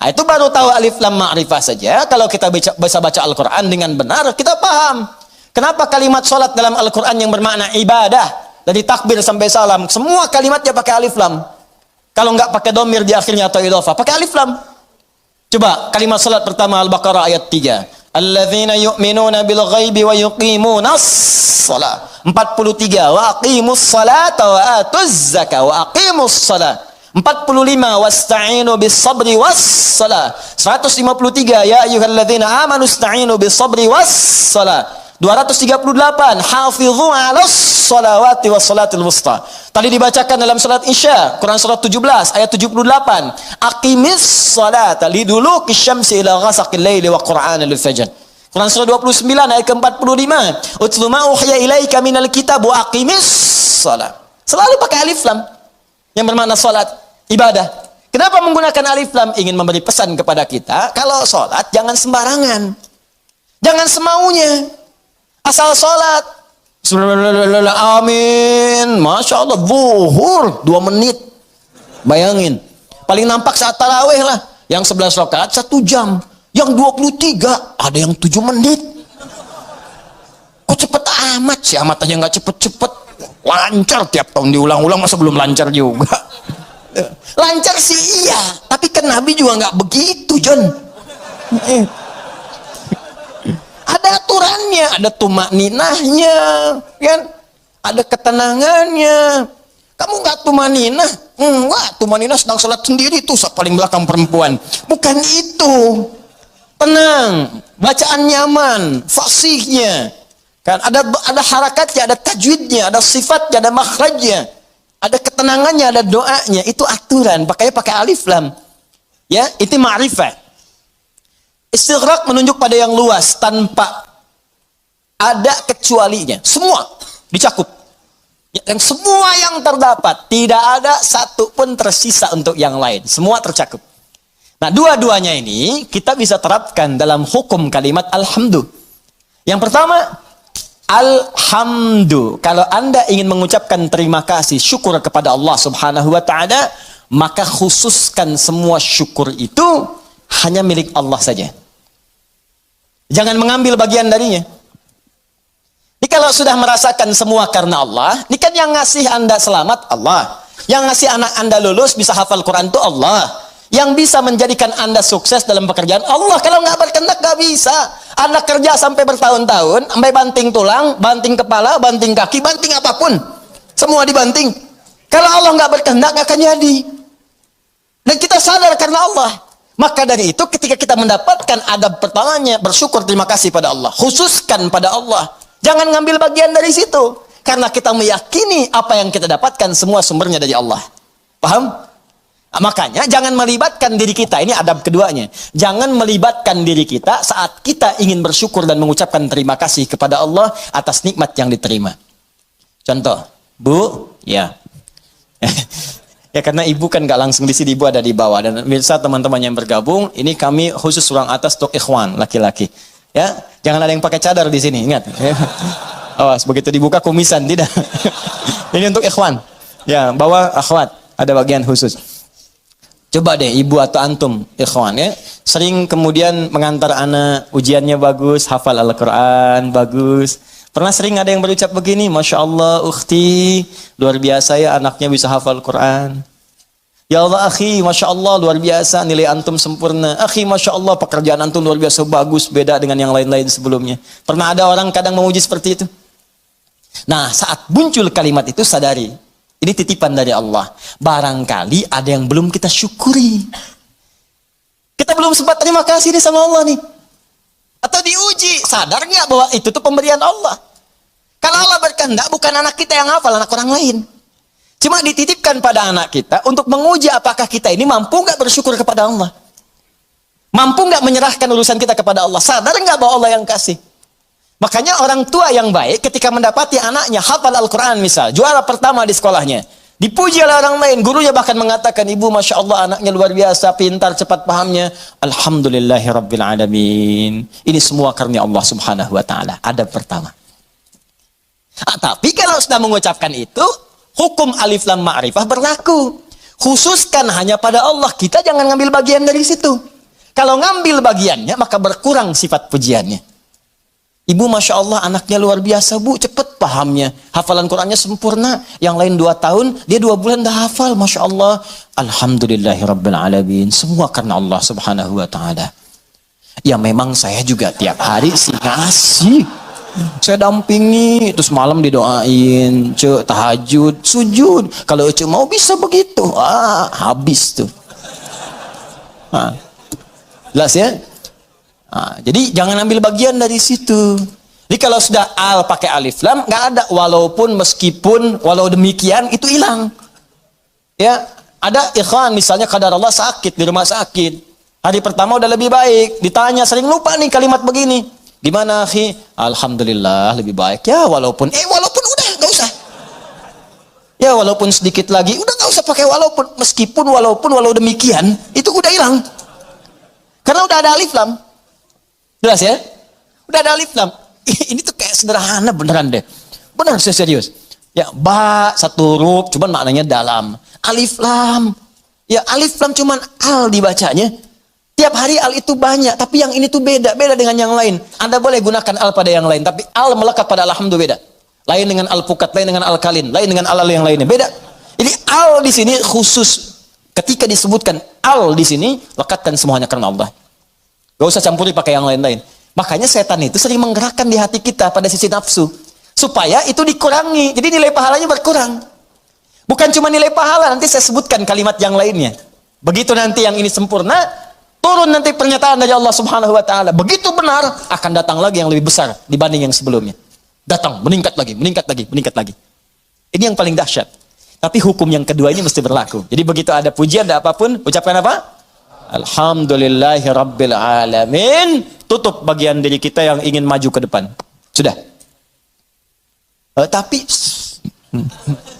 Nah, itu baru tahu alif lam ma'rifah saja. Kalau kita bisa baca Al-Quran dengan benar, kita paham. Kenapa kalimat salat dalam Al-Quran yang bermakna ibadah, dari takbir sampai salam, semua kalimatnya pakai alif lam. Kalau enggak pakai domir di akhirnya atau idhofah, pakai alif lam. Coba kalimat salat pertama Al-Baqarah ayat 3. Alladzina yu'minuna bil ghaibi wa yuqimunas shalah. 43. Wa aqimus salata wa atuz zakah wa aqimus salat. 45. Wasta'inu bis sabri was salah. 153. Ya ayyuhalladzina amanu ista'inu bis sabri was salah. 238. Hafidhu 'alas salawati was salatil wusta. Tadi dibacakan dalam salat Isya, Quran surah 17 ayat 78. Aqimis salata liduluki syamsi ila ghasaqil laili wa qur'anal fajr. Quran surah 29 ayat ke-45. Utlu ma uhiya ilaika minal kitab wa aqimis salat. Selalu pakai alif lam yang bermakna salat, ibadah. Kenapa menggunakan alif lam? Ingin memberi pesan kepada kita, kalau salat jangan sembarangan. Jangan semaunya. Asal sholat, amin, masya Allah, zuhur 2 menit, bayangin, paling nampak saat tarawih lah, yang 11 rakaat 1 jam, yang 23 ada yang 7 menit, kok cepet Si Ahmad aja nggak cepet-cepet, lancar tiap tahun diulang-ulang, masa belum lancar juga? Lancar sih iya, tapi kan Nabi juga nggak begitu, John. Ada aturannya, ada tumakninahnya, kan? Ada ketenangannya. Kamu nggak tumaninah, enggak, tumaninah sedang sholat sendiri tuh paling belakang perempuan. Bukan itu. Tenang, bacaan nyaman, fasihnya, kan? Ada harakatnya, ada tajwidnya, ada sifatnya, ada makhrajnya, ada ketenangannya, ada doanya. Itu aturan. Pakai alif lam. Ya, itu ma'rifah. Istighraq menunjuk pada yang luas tanpa ada kecualinya. Semua dicakup. Dan semua yang terdapat, tidak ada satu pun tersisa untuk yang lain. Semua tercakup. Nah, dua-duanya ini kita bisa terapkan dalam hukum kalimat alhamdu. Yang pertama, alhamdu. Kalau Anda ingin mengucapkan terima kasih, syukur kepada Allah Subhanahu wa taala, maka khususkan semua syukur itu hanya milik Allah saja. Jangan mengambil bagian darinya. Ini kalau sudah merasakan semua karena Allah, ini kan yang ngasih Anda selamat Allah. Yang ngasih anak Anda lulus bisa hafal Quran itu Allah. Yang bisa menjadikan Anda sukses dalam pekerjaan Allah. Kalau nggak berkehendak nggak bisa. Anda kerja sampai bertahun-tahun, sampai banting tulang, banting kepala, banting kaki, banting apapun. Semua dibanting. Kalau Allah nggak berkehendak nggak akan jadi. Dan kita sadar karena Allah. Maka dari itu ketika kita mendapatkan adab pertamanya, bersyukur terima kasih pada Allah. Khususkan pada Allah. Jangan ngambil bagian dari situ. Karena kita meyakini apa yang kita dapatkan semua sumbernya dari Allah. Paham? Nah, makanya jangan melibatkan diri kita. Ini adab keduanya. Jangan melibatkan diri kita saat kita ingin bersyukur dan mengucapkan terima kasih kepada Allah atas nikmat yang diterima. Contoh, Bu, ya. Ya karena ibu kan gak langsung di sini, ibu ada di bawah. Dan bisa teman-teman yang bergabung, ini kami khusus ruang atas untuk ikhwan, laki-laki. Ya, jangan ada yang pakai cadar di sini, ingat. Awas, begitu dibuka kumisan, tidak. Ini untuk ikhwan. Ya, bawah akhwat, ada bagian khusus. Coba deh ibu atau antum ikhwan ya, sering kemudian mengantar anak ujiannya bagus, hafal Al-Quran bagus. Pernah sering ada yang berucap begini, Masya Allah ukhti, luar biasa ya anaknya bisa hafal Quran. Ya Allah akhi, Masya Allah luar biasa, nilai antum sempurna. Akhi, Masya Allah pekerjaan antum luar biasa bagus, beda dengan yang lain-lain sebelumnya. Pernah ada orang kadang memuji seperti itu? Nah, saat muncul kalimat itu sadari, ini titipan dari Allah. Barangkali ada yang belum kita syukuri. Kita belum sempat terima kasih nih sama Allah nih. Atau diuji, sadar nggak bahwa itu tuh pemberian Allah. Kalau Allah berkehendak bukan anak kita yang hafal, anak orang lain. Cuma dititipkan pada anak kita untuk menguji apakah kita ini mampu nggak bersyukur kepada Allah. Mampu nggak menyerahkan urusan kita kepada Allah. Sadar nggak bahwa Allah yang kasih. Makanya orang tua yang baik ketika mendapati anaknya hafal Al-Quran misal, juara pertama di sekolahnya, dipuji oleh orang lain, gurunya bahkan mengatakan, ibu Masya Allah anaknya luar biasa, pintar, cepat pahamnya. Alhamdulillahirrabbilalamin. Ini semua karena Allah Subhanahu wa ta'ala. Adab pertama. Tapi kalau sudah mengucapkan itu, hukum alif lam ma'rifah berlaku. Khususkan hanya pada Allah. Kita jangan ngambil bagian dari situ. Kalau ngambil bagiannya, maka berkurang sifat pujiannya. Ibu Masya Allah anaknya luar biasa bu, cepat pahamnya, hafalan Qurannya sempurna. Yang lain 2 tahun, dia 2 bulan dah hafal. Masya Allah, Alhamdulillahirrabbilalamin. Semua karena Allah Subhanahu wa ta'ala. Ya memang saya juga tiap hari sih ngasih, saya dampingi, terus malam didoain, cek tahajud, sujud. Kalau cek mau bisa begitu, habis tuh. Jelas ya? Jadi jangan ambil bagian dari situ. Jadi kalau sudah al pakai alif lam, nggak ada walaupun, meskipun, walau demikian, itu hilang. Ya, ada ikhwan misalnya kadar Allah sakit di rumah sakit. Hari pertama udah lebih baik, ditanya sering lupa nih kalimat begini. Gimana akhi? Alhamdulillah lebih baik. Ya walaupun udah nggak usah. Ya walaupun sedikit lagi, udah nggak usah pakai walaupun, meskipun, walaupun, walau demikian, itu udah hilang. Karena udah ada alif lam. Jelas ya? Udah ada alif lam. Ini tuh kayak sederhana beneran deh. Bener saya serius. Ya, ba satu huruf, cuman maknanya dalam. Alif lam. Ya, alif lam cuman al dibacanya. Tiap hari al itu banyak, tapi yang ini tuh beda dengan yang lain. Anda boleh gunakan al pada yang lain, tapi al melekat pada alhamdulillah beda. Lain dengan alpukat, lain dengan alkalin, lain dengan al yang lainnya. Beda. Jadi al di sini khusus. Ketika disebutkan al di sini, lekatkan semuanya karena Allah. Gak usah campuri pakai yang lain-lain. Makanya setan itu sering menggerakkan di hati kita pada sisi nafsu. Supaya itu dikurangi. Jadi nilai pahalanya berkurang. Bukan cuma nilai pahala, nanti saya sebutkan kalimat yang lainnya. Begitu nanti yang ini sempurna, turun nanti pernyataan dari Allah Subhanahu wa taala. Begitu benar, akan datang lagi yang lebih besar dibanding yang sebelumnya. Datang, meningkat lagi, meningkat lagi, meningkat lagi. Ini yang paling dahsyat. Tapi hukum yang kedua ini mesti berlaku. Jadi begitu ada pujian, ada apapun, ucapkan apa? Alhamdulillahi Rabbil Alamin. Tutup bagian diri kita yang ingin maju ke depan. Sudah. Tapi,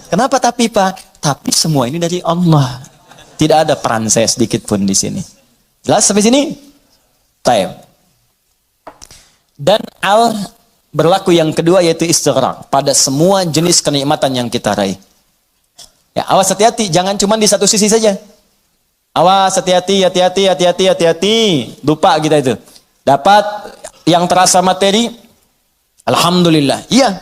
kenapa tapi Pak? Tapi semua ini dari Allah. Tidak ada peran saya sedikit pun di sini. Jelas sampai sini? Time. Dan berlaku yang kedua yaitu istighraq pada semua jenis kenikmatan yang kita raih. Ya, awas hati-hati, jangan cuma di satu sisi saja. Awas hati-hati, hati-hati, hati-hati, hati-hati. Lupa kita itu. Dapat yang terasa materi, alhamdulillah. Iya.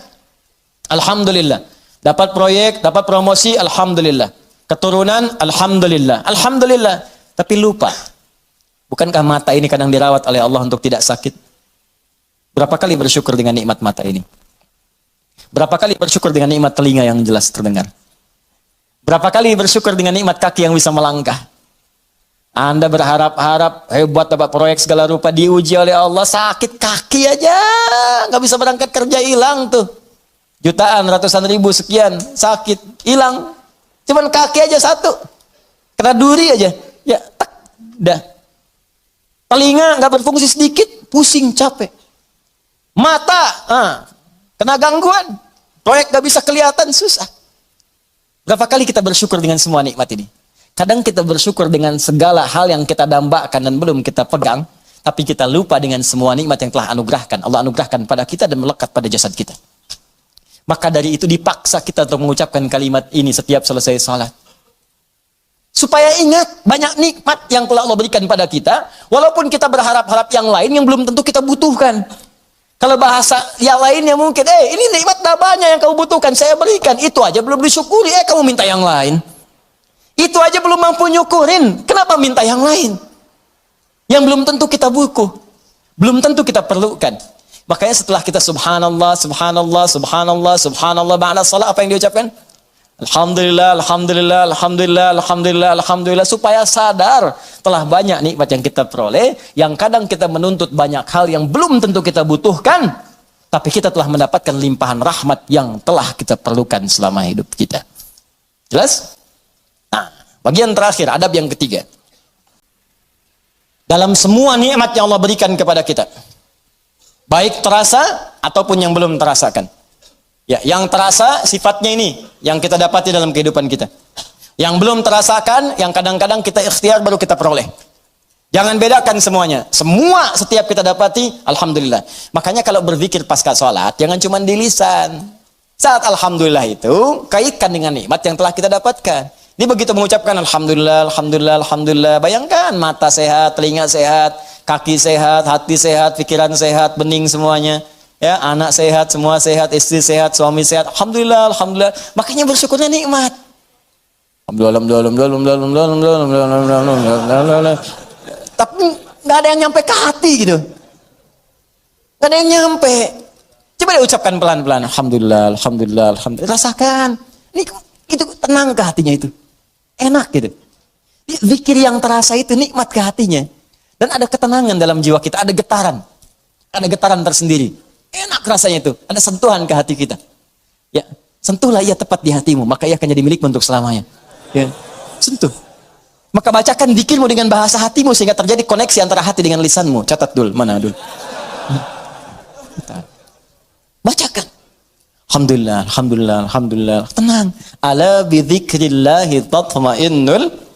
Alhamdulillah. Dapat proyek, dapat promosi, alhamdulillah. Keturunan, alhamdulillah. Alhamdulillah. Tapi lupa. Bukankah mata ini kadang dirawat oleh Allah untuk tidak sakit? Berapa kali bersyukur dengan nikmat mata ini? Berapa kali bersyukur dengan nikmat telinga yang jelas terdengar? Berapa kali bersyukur dengan nikmat kaki yang bisa melangkah? Anda berharap-harap hebat dapat proyek segala rupa, diuji oleh Allah, sakit kaki aja, nggak bisa berangkat kerja, hilang tuh. Jutaan, ratusan ribu, sekian, sakit, hilang. Cuman kaki aja satu, kena duri aja, ya tak, dah. Telinga nggak berfungsi sedikit, pusing, capek. Mata, kena gangguan, proyek nggak bisa kelihatan, susah. Berapa kali kita bersyukur dengan semua nikmat ini? Kadang kita bersyukur dengan segala hal yang kita dambakan dan belum kita pegang, tapi kita lupa dengan semua nikmat yang telah Allah anugerahkan pada kita dan melekat pada jasad kita. Maka dari itu dipaksa kita untuk mengucapkan kalimat ini setiap selesai salat. Supaya ingat banyak nikmat yang telah Allah berikan pada kita, walaupun kita berharap-harap yang lain yang belum tentu kita butuhkan. Kalau bahasa yang lainnya mungkin, ini nikmat banyak yang kamu butuhkan, saya berikan. Itu aja belum disyukuri, kamu minta yang lain. Itu aja belum mampu nyukurin, kenapa minta yang lain? Yang belum tentu kita butuh, belum tentu kita perlukan. Makanya setelah kita subhanallah, subhanallah, subhanallah, subhanallah, ba'da salat, apa yang diucapkan? Alhamdulillah, alhamdulillah, alhamdulillah, alhamdulillah, alhamdulillah, supaya sadar telah banyak nikmat yang kita peroleh, yang kadang kita menuntut banyak hal yang belum tentu kita butuhkan, tapi kita telah mendapatkan limpahan rahmat yang telah kita perlukan selama hidup kita. Jelas? Nah, bagian terakhir, adab yang ketiga. Dalam semua nikmat yang Allah berikan kepada kita, baik terasa ataupun yang belum terasakan. Ya, yang terasa sifatnya ini yang kita dapati dalam kehidupan kita. Yang belum terasakan, yang kadang-kadang kita ikhtiar baru kita peroleh. Jangan bedakan semuanya. Semua setiap kita dapati, alhamdulillah. Makanya kalau berzikir pasca sholat, jangan cuma di lisan. Saat alhamdulillah itu, kaitkan dengan nikmat yang telah kita dapatkan. Ini begitu mengucapkan alhamdulillah, alhamdulillah, alhamdulillah. Bayangkan mata sehat, telinga sehat, kaki sehat, hati sehat, pikiran sehat, bening semuanya. Ya, anak sehat, semua sehat, istri sehat, suami sehat. Alhamdulillah, alhamdulillah. Makanya bersyukurnya nikmat. Tapi nggak ada yang nyampe ke hati gitu. Nggak ada yang nyampe. Coba diucapkan pelan-pelan. Alhamdulillah, alhamdulillah, alhamdulillah. Rasakan. Ini itu tenang ke hatinya itu. Enak gitu. Zikir yang terasa itu nikmat ke hatinya. Dan ada ketenangan dalam jiwa kita, ada getaran. Ada getaran tersendiri. Enak rasanya itu, ada sentuhan ke hati kita. Ya, sentuhlah ia tepat di hatimu, maka ia akan jadi milikmu untuk selamanya. Ya, sentuh. Maka bacakan zikirmu dengan bahasa hatimu sehingga terjadi koneksi antara hati dengan lisanmu. Catat dul, mana dul? Bacakan. Alhamdulillah, alhamdulillah, alhamdulillah. Tenang. Ala bi dzikrillahi tatma'innul.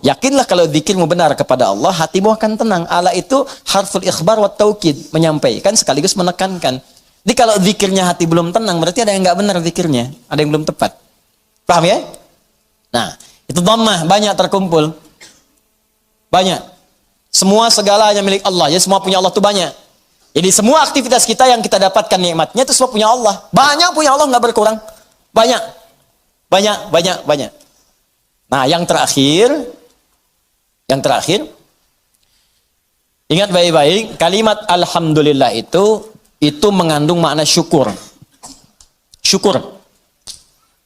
Yakinlah kalau zikirmu benar kepada Allah, hatimu akan tenang. Ala itu harful ikhbar wa taukid, menyampaikan sekaligus menekankan. Jadi kalau zikirnya hati belum tenang, berarti ada yang nggak benar zikirnya, ada yang belum tepat. Paham ya? Nah, itu dhammah banyak terkumpul. Banyak. Semua segalanya milik Allah, ya semua punya Allah itu banyak. Jadi semua aktivitas kita yang kita dapatkan nikmatnya itu semua punya Allah. Banyak punya Allah, nggak berkurang. Banyak. Banyak, banyak, banyak. Nah, yang terakhir, ingat baik-baik, kalimat alhamdulillah itu mengandung makna syukur. Syukur.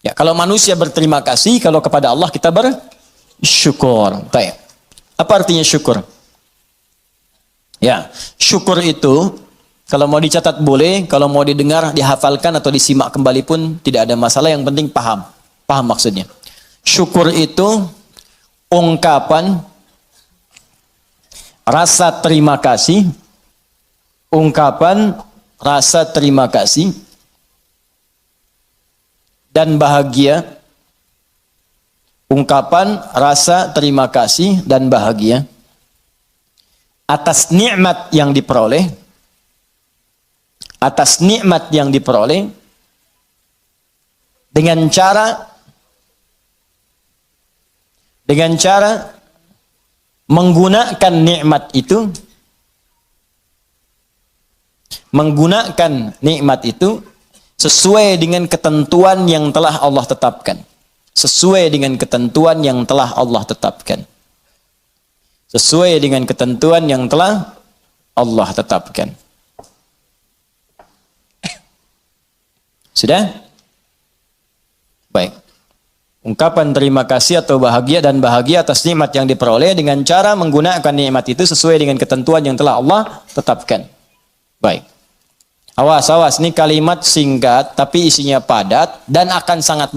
Ya, kalau manusia berterima kasih, kalau kepada Allah kita bersyukur. Baik. Apa artinya syukur? Ya, syukur itu kalau mau dicatat boleh, kalau mau didengar, dihafalkan atau disimak kembali pun tidak ada masalah, yang penting paham. Paham maksudnya. Syukur itu ungkapan rasa terima kasih, ungkapan rasa terima kasih dan bahagia, ungkapan rasa terima kasih dan bahagia atas nikmat yang diperoleh, dengan cara menggunakan nikmat itu sesuai dengan ketentuan yang telah Allah tetapkan. Sesuai dengan ketentuan yang telah Allah tetapkan. Sesuai dengan ketentuan yang telah Allah tetapkan. Sudah? Baik. Ungkapan terima kasih atau bahagia dan bahagia atas nikmat yang diperoleh dengan cara menggunakan nikmat itu sesuai dengan ketentuan yang telah Allah tetapkan. Baik. Awas, ini kalimat singkat tapi isinya padat dan akan sangat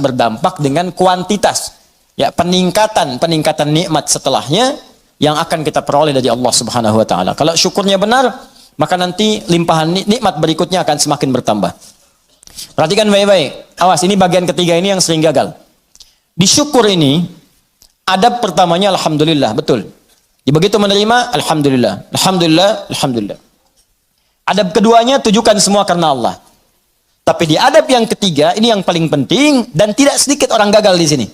berdampak dengan kuantitas. Ya, peningkatan nikmat setelahnya yang akan kita peroleh dari Allah Subhanahu wa taala. Kalau syukurnya benar, maka nanti limpahan nikmat berikutnya akan semakin bertambah. Perhatikan baik-baik. Awas, ini bagian ketiga ini yang sering gagal. Di syukur ini, adab pertamanya alhamdulillah, betul. Begitu menerima, alhamdulillah. Alhamdulillah, alhamdulillah. Adab keduanya, tujukan semua karena Allah. Tapi di adab yang ketiga, ini yang paling penting dan tidak sedikit orang gagal di sini.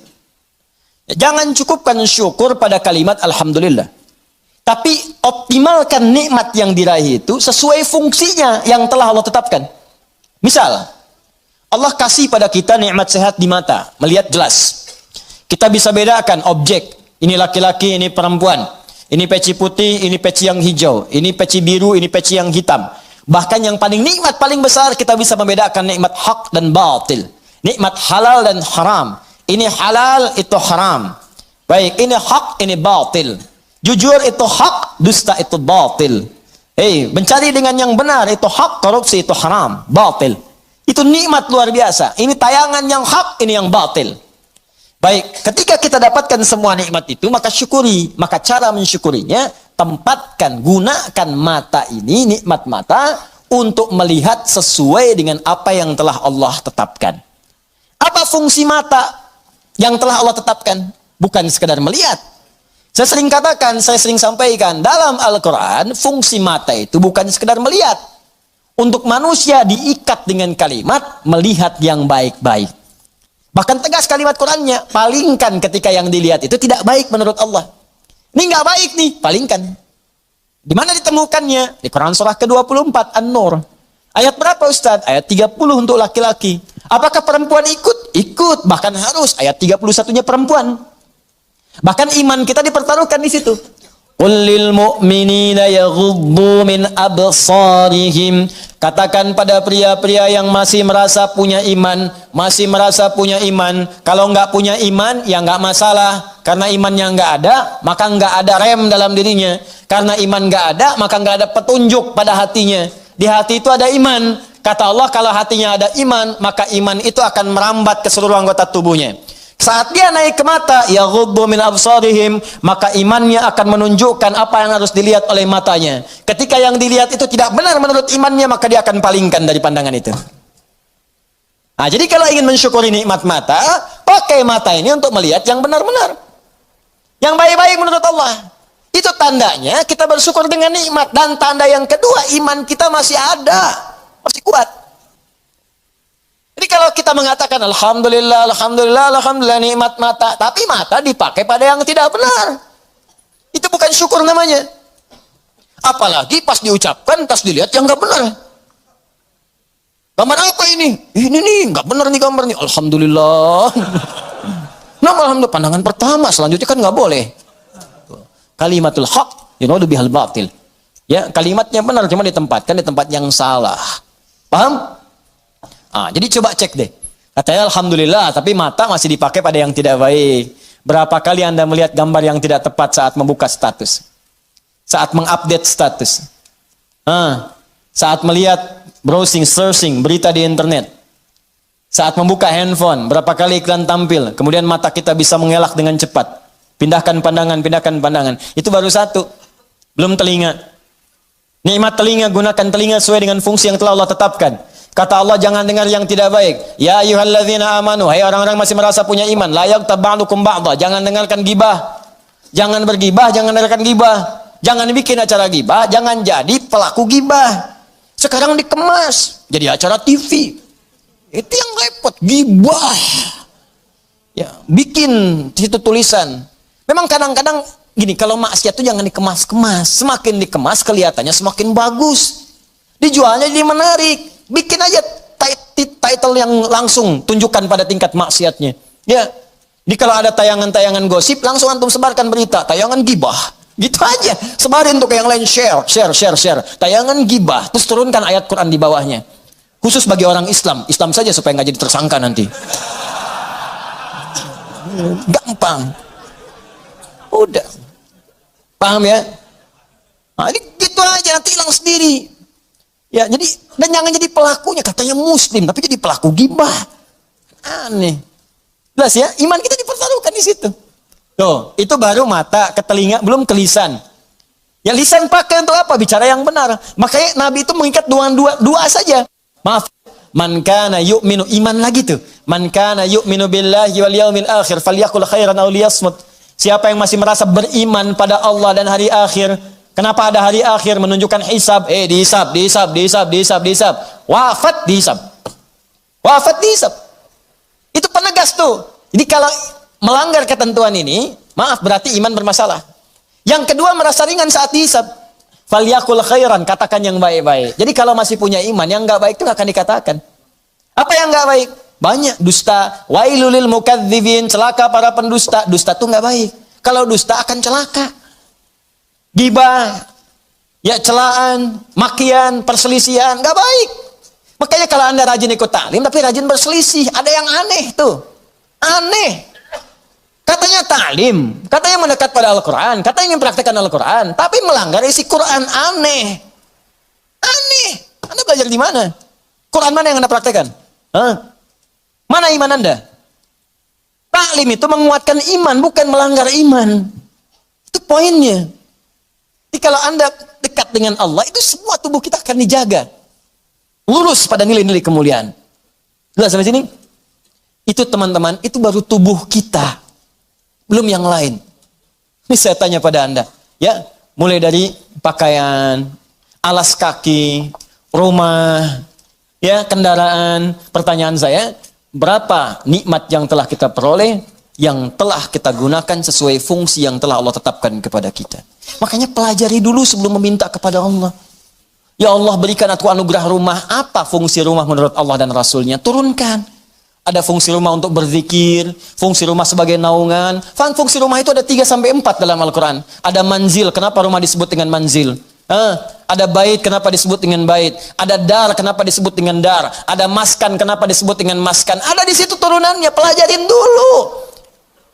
Jangan cukupkan syukur pada kalimat alhamdulillah. Tapi optimalkan nikmat yang diraih itu sesuai fungsinya yang telah Allah tetapkan. Misal, Allah kasih pada kita nikmat sehat di mata, melihat jelas. Kita bisa bedakan objek, ini laki-laki, ini perempuan. Ini peci putih, ini peci yang hijau. Ini peci biru, ini peci yang hitam. Bahkan yang paling nikmat, paling besar, kita bisa membedakan nikmat hak dan batil. Nikmat halal dan haram. Ini halal, itu haram. Baik, ini hak, ini batil. Jujur itu hak, dusta itu batil. Mencari dengan yang benar itu hak, korupsi itu haram, batil. Itu nikmat luar biasa. Ini tayangan yang hak, ini yang batil. Baik, ketika kita dapatkan semua nikmat itu, maka syukuri. Maka cara mensyukurinya, tempatkan, gunakan mata ini, nikmat mata, untuk melihat sesuai dengan apa yang telah Allah tetapkan. Apa fungsi mata yang telah Allah tetapkan? Bukan sekedar melihat. Saya sering katakan, saya sering sampaikan, dalam Al-Quran, fungsi mata itu bukan sekedar melihat. Untuk manusia diikat dengan kalimat, melihat yang baik-baik. Bahkan tegas kalimat Qurannya, palingkan ketika yang dilihat itu tidak baik menurut Allah. Ini nggak baik nih, palingkan. Di mana ditemukannya? Di Quran surah ke-24, An-Nur. Ayat berapa Ustaz? Ayat 30 untuk laki-laki. Apakah perempuan ikut? Ikut, bahkan harus. Ayat 31-nya perempuan. Bahkan iman kita dipertaruhkan di situ. Qul lil mu'minina yaghuddu min absarihim. Katakan pada pria-pria yang masih merasa punya iman, kalau nggak punya iman, ya nggak masalah. Karena imannya nggak ada, maka nggak ada rem dalam dirinya. Karena iman nggak ada, maka nggak ada petunjuk pada hatinya. Di hati itu ada iman. Kata Allah, kalau hatinya ada iman, maka iman itu akan merambat ke seluruh anggota tubuhnya. Saat dia naik ke mata, yaghuddu min absarihim, maka imannya akan menunjukkan apa yang harus dilihat oleh matanya. Ketika yang dilihat itu tidak benar menurut imannya, maka dia akan palingkan dari pandangan itu. Nah, jadi kalau ingin mensyukuri nikmat mata, pakai mata ini untuk melihat yang benar-benar, yang baik-baik menurut Allah. Itu tandanya kita bersyukur dengan nikmat. Dan tanda yang kedua, iman kita masih ada, masih kuat. Jadi kalau kita mengatakan alhamdulillah, alhamdulillah, alhamdulillah nikmat mata, tapi mata dipakai pada yang tidak benar, itu bukan syukur namanya. Apalagi pas diucapkan, pas dilihat yang nggak benar. Gambar apa ini? Ini nih, nggak benar nih gambar nih. Alhamdulillah. Nah, alhamdulillah, pandangan pertama, selanjutnya kan nggak boleh. Kalimatul haq, bihal batil. Ya, kalimatnya benar, cuma ditempatkan di tempat yang salah. Paham? Jadi coba cek deh. Katanya alhamdulillah, tapi mata masih dipakai pada yang tidak baik. Berapa kali Anda melihat gambar yang tidak tepat saat membuka status? Saat mengupdate status? Saat melihat browsing, searching, berita di internet. Saat membuka handphone, berapa kali iklan tampil. Kemudian mata kita bisa mengelak dengan cepat. Pindahkan pandangan, pindahkan pandangan. Itu baru satu. Belum telinga. Nikmat telinga, gunakan telinga sesuai dengan fungsi yang telah Allah tetapkan. Kata Allah, jangan dengar yang tidak baik. Ya ayyuhalladzina amanu, hai orang-orang masih merasa punya iman, la yaghtab ba'dukum ba'dha, jangan dengarkan gibah. Jangan bergibah, jangan dengarkan gibah. Jangan bikin acara gibah, jangan jadi pelaku gibah. Sekarang dikemas jadi acara TV. Itu yang repot, gibah. Ya, bikin situ tulisan. Memang kadang-kadang gini, kalau maksiat itu jangan dikemas-kemas. Semakin dikemas kelihatannya semakin bagus. Dijualnya jadi menarik. Bikin aja title yang langsung tunjukkan pada tingkat maksiatnya. Ya. Jadi kalau ada tayangan-tayangan gosip, langsung antum sebarkan berita, tayangan gibah. Gitu aja. Sebarin tuh ke yang lain, share. Tayangan gibah. Terus turunkan ayat Quran di bawahnya. Khusus bagi orang Islam. Islam saja supaya nggak jadi tersangka nanti. Gampang. Udah. Paham ya? Ini gitu aja, nanti hilang sendiri. Ya, jadi dan jangan jadi pelakunya, katanya muslim tapi jadi pelaku gibah. Aneh. Jelas ya, iman kita dipertaruhkan di situ. Tuh, itu baru mata ke telinga, belum ke lisan. Ya lisan pakai untuk apa? Bicara yang benar. Makanya Nabi itu mengikat dua saja. Maaf, man kana yu'minu, iman lagi tuh. Man kana yu'minu billahi wal yaumil akhir falyaqul khairan aw liyasmut. Siapa yang masih merasa beriman pada Allah dan hari akhir. Kenapa ada hari akhir? Menunjukkan hisab. Dihisab. Wafat dihisab. Itu penegas tuh. Jadi kalau melanggar ketentuan ini, maaf, berarti iman bermasalah. Yang kedua, merasa ringan saat dihisab. Falyakul khairan, katakan yang baik-baik. Jadi kalau masih punya iman, yang nggak baik itu nggak akan dikatakan. Apa yang nggak baik? Banyak. Dusta. Wailulil mukadzibin, celaka para pendusta. Dusta itu nggak baik. Kalau dusta akan celaka. Gibah, ya celaan, makian, perselisihan, nggak baik. Makanya kalau Anda rajin ikut taklim, tapi rajin berselisih, ada yang aneh tuh. Aneh. Katanya taklim, katanya mendekat pada Al-Quran, katanya ingin praktekkan Al-Quran, tapi melanggar isi Quran, aneh. Aneh. Anda belajar di mana? Quran mana yang Anda praktekkan? Mana iman Anda? Taklim itu menguatkan iman, bukan melanggar iman. Itu poinnya. Jadi kalau Anda dekat dengan Allah, itu semua tubuh kita akan dijaga. Lurus pada nilai-nilai kemuliaan. Jelas sampai sini? Itu teman-teman, itu baru tubuh kita. Belum yang lain. Ini saya tanya pada Anda. Ya, mulai dari pakaian, alas kaki, rumah, ya, kendaraan. Pertanyaan saya, berapa nikmat yang telah kita peroleh, yang telah kita gunakan sesuai fungsi yang telah Allah tetapkan kepada kita. Makanya pelajari dulu sebelum meminta kepada Allah. Ya Allah, berikan aku anugerah rumah. Apa fungsi rumah menurut Allah dan Rasulnya? Turunkan. Ada fungsi rumah untuk berzikir, fungsi rumah sebagai naungan. Fungsi rumah itu ada 3-4 dalam Al-Quran. Ada manzil, kenapa rumah disebut dengan manzil? Ada bait, kenapa disebut dengan bait? Ada dar, kenapa disebut dengan dar? Ada maskan, kenapa disebut dengan maskan? Ada di situ turunannya, pelajarin dulu.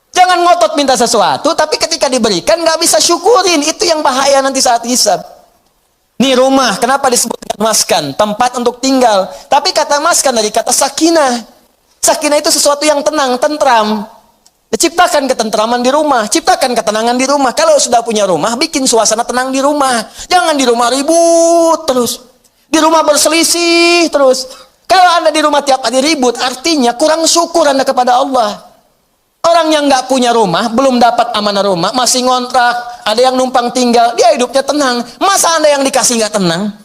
Jangan ngotot minta sesuatu, tapi ketika diberikan nggak bisa syukurin. Itu yang bahaya nanti saat hisab. Nih rumah, kenapa disebut dengan maskan? Tempat untuk tinggal. Tapi kata maskan dari kata sakinah. Sakinah itu sesuatu yang tenang, tentram. Ciptakan ketentraman di rumah, ciptakan ketenangan di rumah. Kalau sudah punya rumah, bikin suasana tenang di rumah. Jangan di rumah ribut terus. Di rumah berselisih terus. Kalau Anda di rumah tiap hari ribut, artinya kurang syukur Anda kepada Allah. Orang yang nggak punya rumah, belum dapat amanah rumah, masih ngontrak, ada yang numpang tinggal, dia hidupnya tenang. Masa Anda yang dikasih nggak tenang?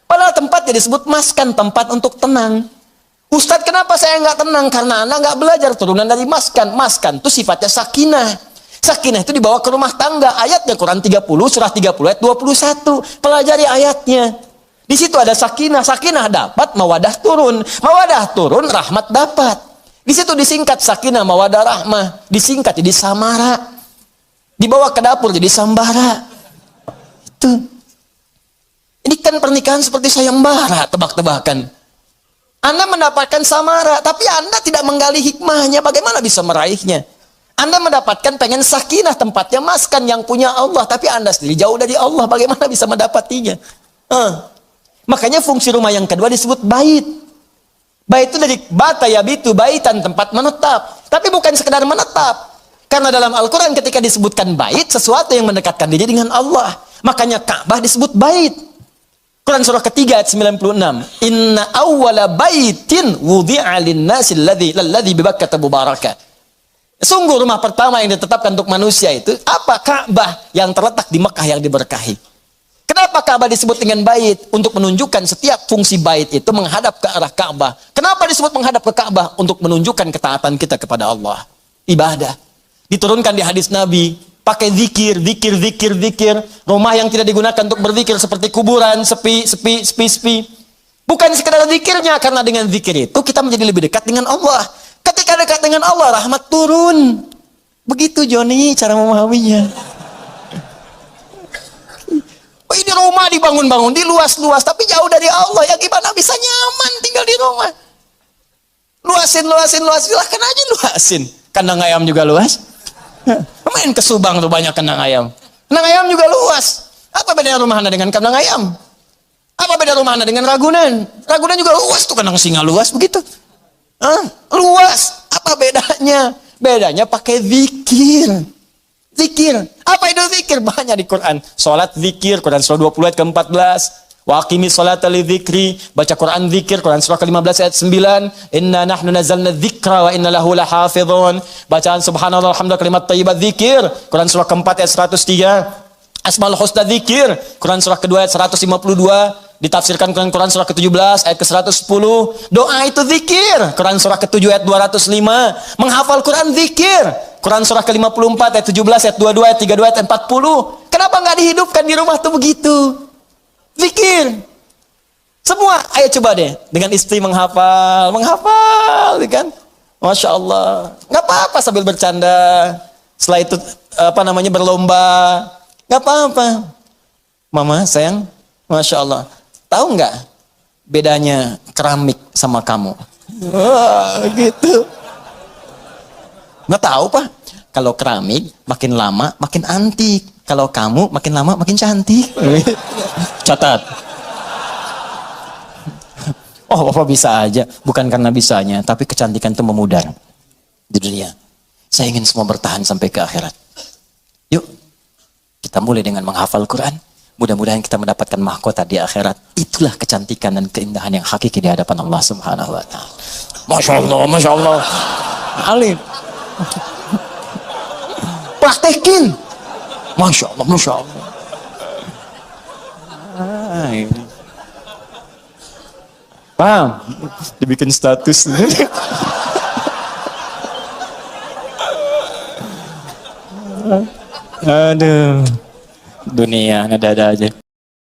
Padahal tempatnya disebut maskan, tempat untuk tenang. Ustadz, kenapa saya nggak tenang? Karena Anda nggak belajar turunan dari maskan. Maskan itu sifatnya sakinah. Sakinah itu dibawa ke rumah tangga. Ayatnya Quran 30, surah 30 ayat 21. Pelajari ayatnya. Di situ ada sakinah. Sakinah dapat, mawadah turun. Mawadah turun, rahmat dapat. Di situ disingkat sakinah, mawadah, rahmah. Disingkat jadi samara. Dibawa ke dapur jadi sambara. Itu. Ini kan pernikahan seperti sayembara, tebak-tebakan. Anda mendapatkan samara, tapi Anda tidak menggali hikmahnya. Bagaimana bisa meraihnya? Anda mendapatkan pengen sakinah, tempatnya maskan yang punya Allah, tapi Anda sendiri jauh dari Allah. Bagaimana bisa mendapatinya? Makanya fungsi rumah yang kedua disebut bait. Bait itu dari bata yabitu, baitan, tempat menetap. Tapi bukan sekedar menetap. Karena dalam Al-Quran ketika disebutkan bait, sesuatu yang mendekatkan diri dengan Allah. Makanya Ka'bah disebut bait. Quran surah ketiga ayat 96. Inna awwala baitin wudi'a lin-nasi alladzi bi Bakkah mubarakah. Sungguh rumah pertama yang ditetapkan untuk manusia itu apa? Ka'bah yang terletak di Mekah yang diberkahi. Kenapa Ka'bah disebut dengan bait? Untuk menunjukkan setiap fungsi bait itu menghadap ke arah Ka'bah. Kenapa disebut menghadap ke Ka'bah? Untuk menunjukkan ketaatan kita kepada Allah. Ibadah. Diturunkan di hadis Nabi. Pakai zikir. Rumah yang tidak digunakan untuk berzikir seperti kuburan, sepi. Bukan sekedar zikirnya, karena dengan zikir itu kita menjadi lebih dekat dengan Allah. Ketika dekat dengan Allah, rahmat turun. Begitu Joni cara memahaminya. Oh, ini rumah dibangun-bangun, di luas-luas, tapi jauh dari Allah. Ya gimana bisa nyaman tinggal di rumah? Luasin. Silahkan aja luasin. Kandang ayam juga luas. Main ke Subang tuh banyak kandang ayam. Kandang ayam juga luas. Apa bedanya rumah Anda dengan kandang ayam? Apa beda rumah Anda dengan Ragunan? Ragunan juga luas tuh, kandang singa luas begitu. Luas. Apa bedanya? Bedanya pakai zikir. Zikir. Apa itu zikir? Banyak di Quran. Salat zikir, Quran surah 20 ayat ke-14. Wa aqimis sholata li dzikri, baca Quran zikir, Quran surah ke-15 ayat 9. Inna nahnu nazzalna dzikra wa inna lahu lahafizun. Bacaan subhanallah alhamdulillah kalimat thayyibat zikir, Quran surah ke-4 ayat 103. Asmaul husna zikir, Quran surah ke-2 ayat 152. Ditafsirkan Quran surah ke-17 ayat ke-110. Doa itu zikir, Quran surah ke-7 ayat 205. Menghafal Quran zikir, Quran surah ke-54 ayat 17 ayat 22 ayat 32 ayat 40. Kenapa nggak dihidupkan di rumah tuh begitu? Zikir. Semua, ayo coba deh dengan istri menghafal, kan? Masya Allah. Nggak apa-apa sambil bercanda. Setelah itu berlomba. Nggak apa-apa. Mama sayang, Masya Allah. Tahu nggak bedanya keramik sama kamu? Wah, gitu. Nggak tahu Pak. Kalau keramik makin lama makin antik. Kalau kamu makin lama makin cantik. Catat. Oh, Bapak bisa aja. Bukan karena bisanya, tapi kecantikan itu memudar di dunia. Saya ingin semua bertahan sampai ke akhirat. Yuk, kita mulai dengan menghafal Quran. Mudah-mudahan kita mendapatkan mahkota di akhirat. Itulah kecantikan dan keindahan yang hakiki di hadapan Allah Subhanahu wa Ta'ala. Masya Allah. Alim. Praktekin. Masya Allah. Paham? Dibikin status. Aduh. Dunia, ada aja.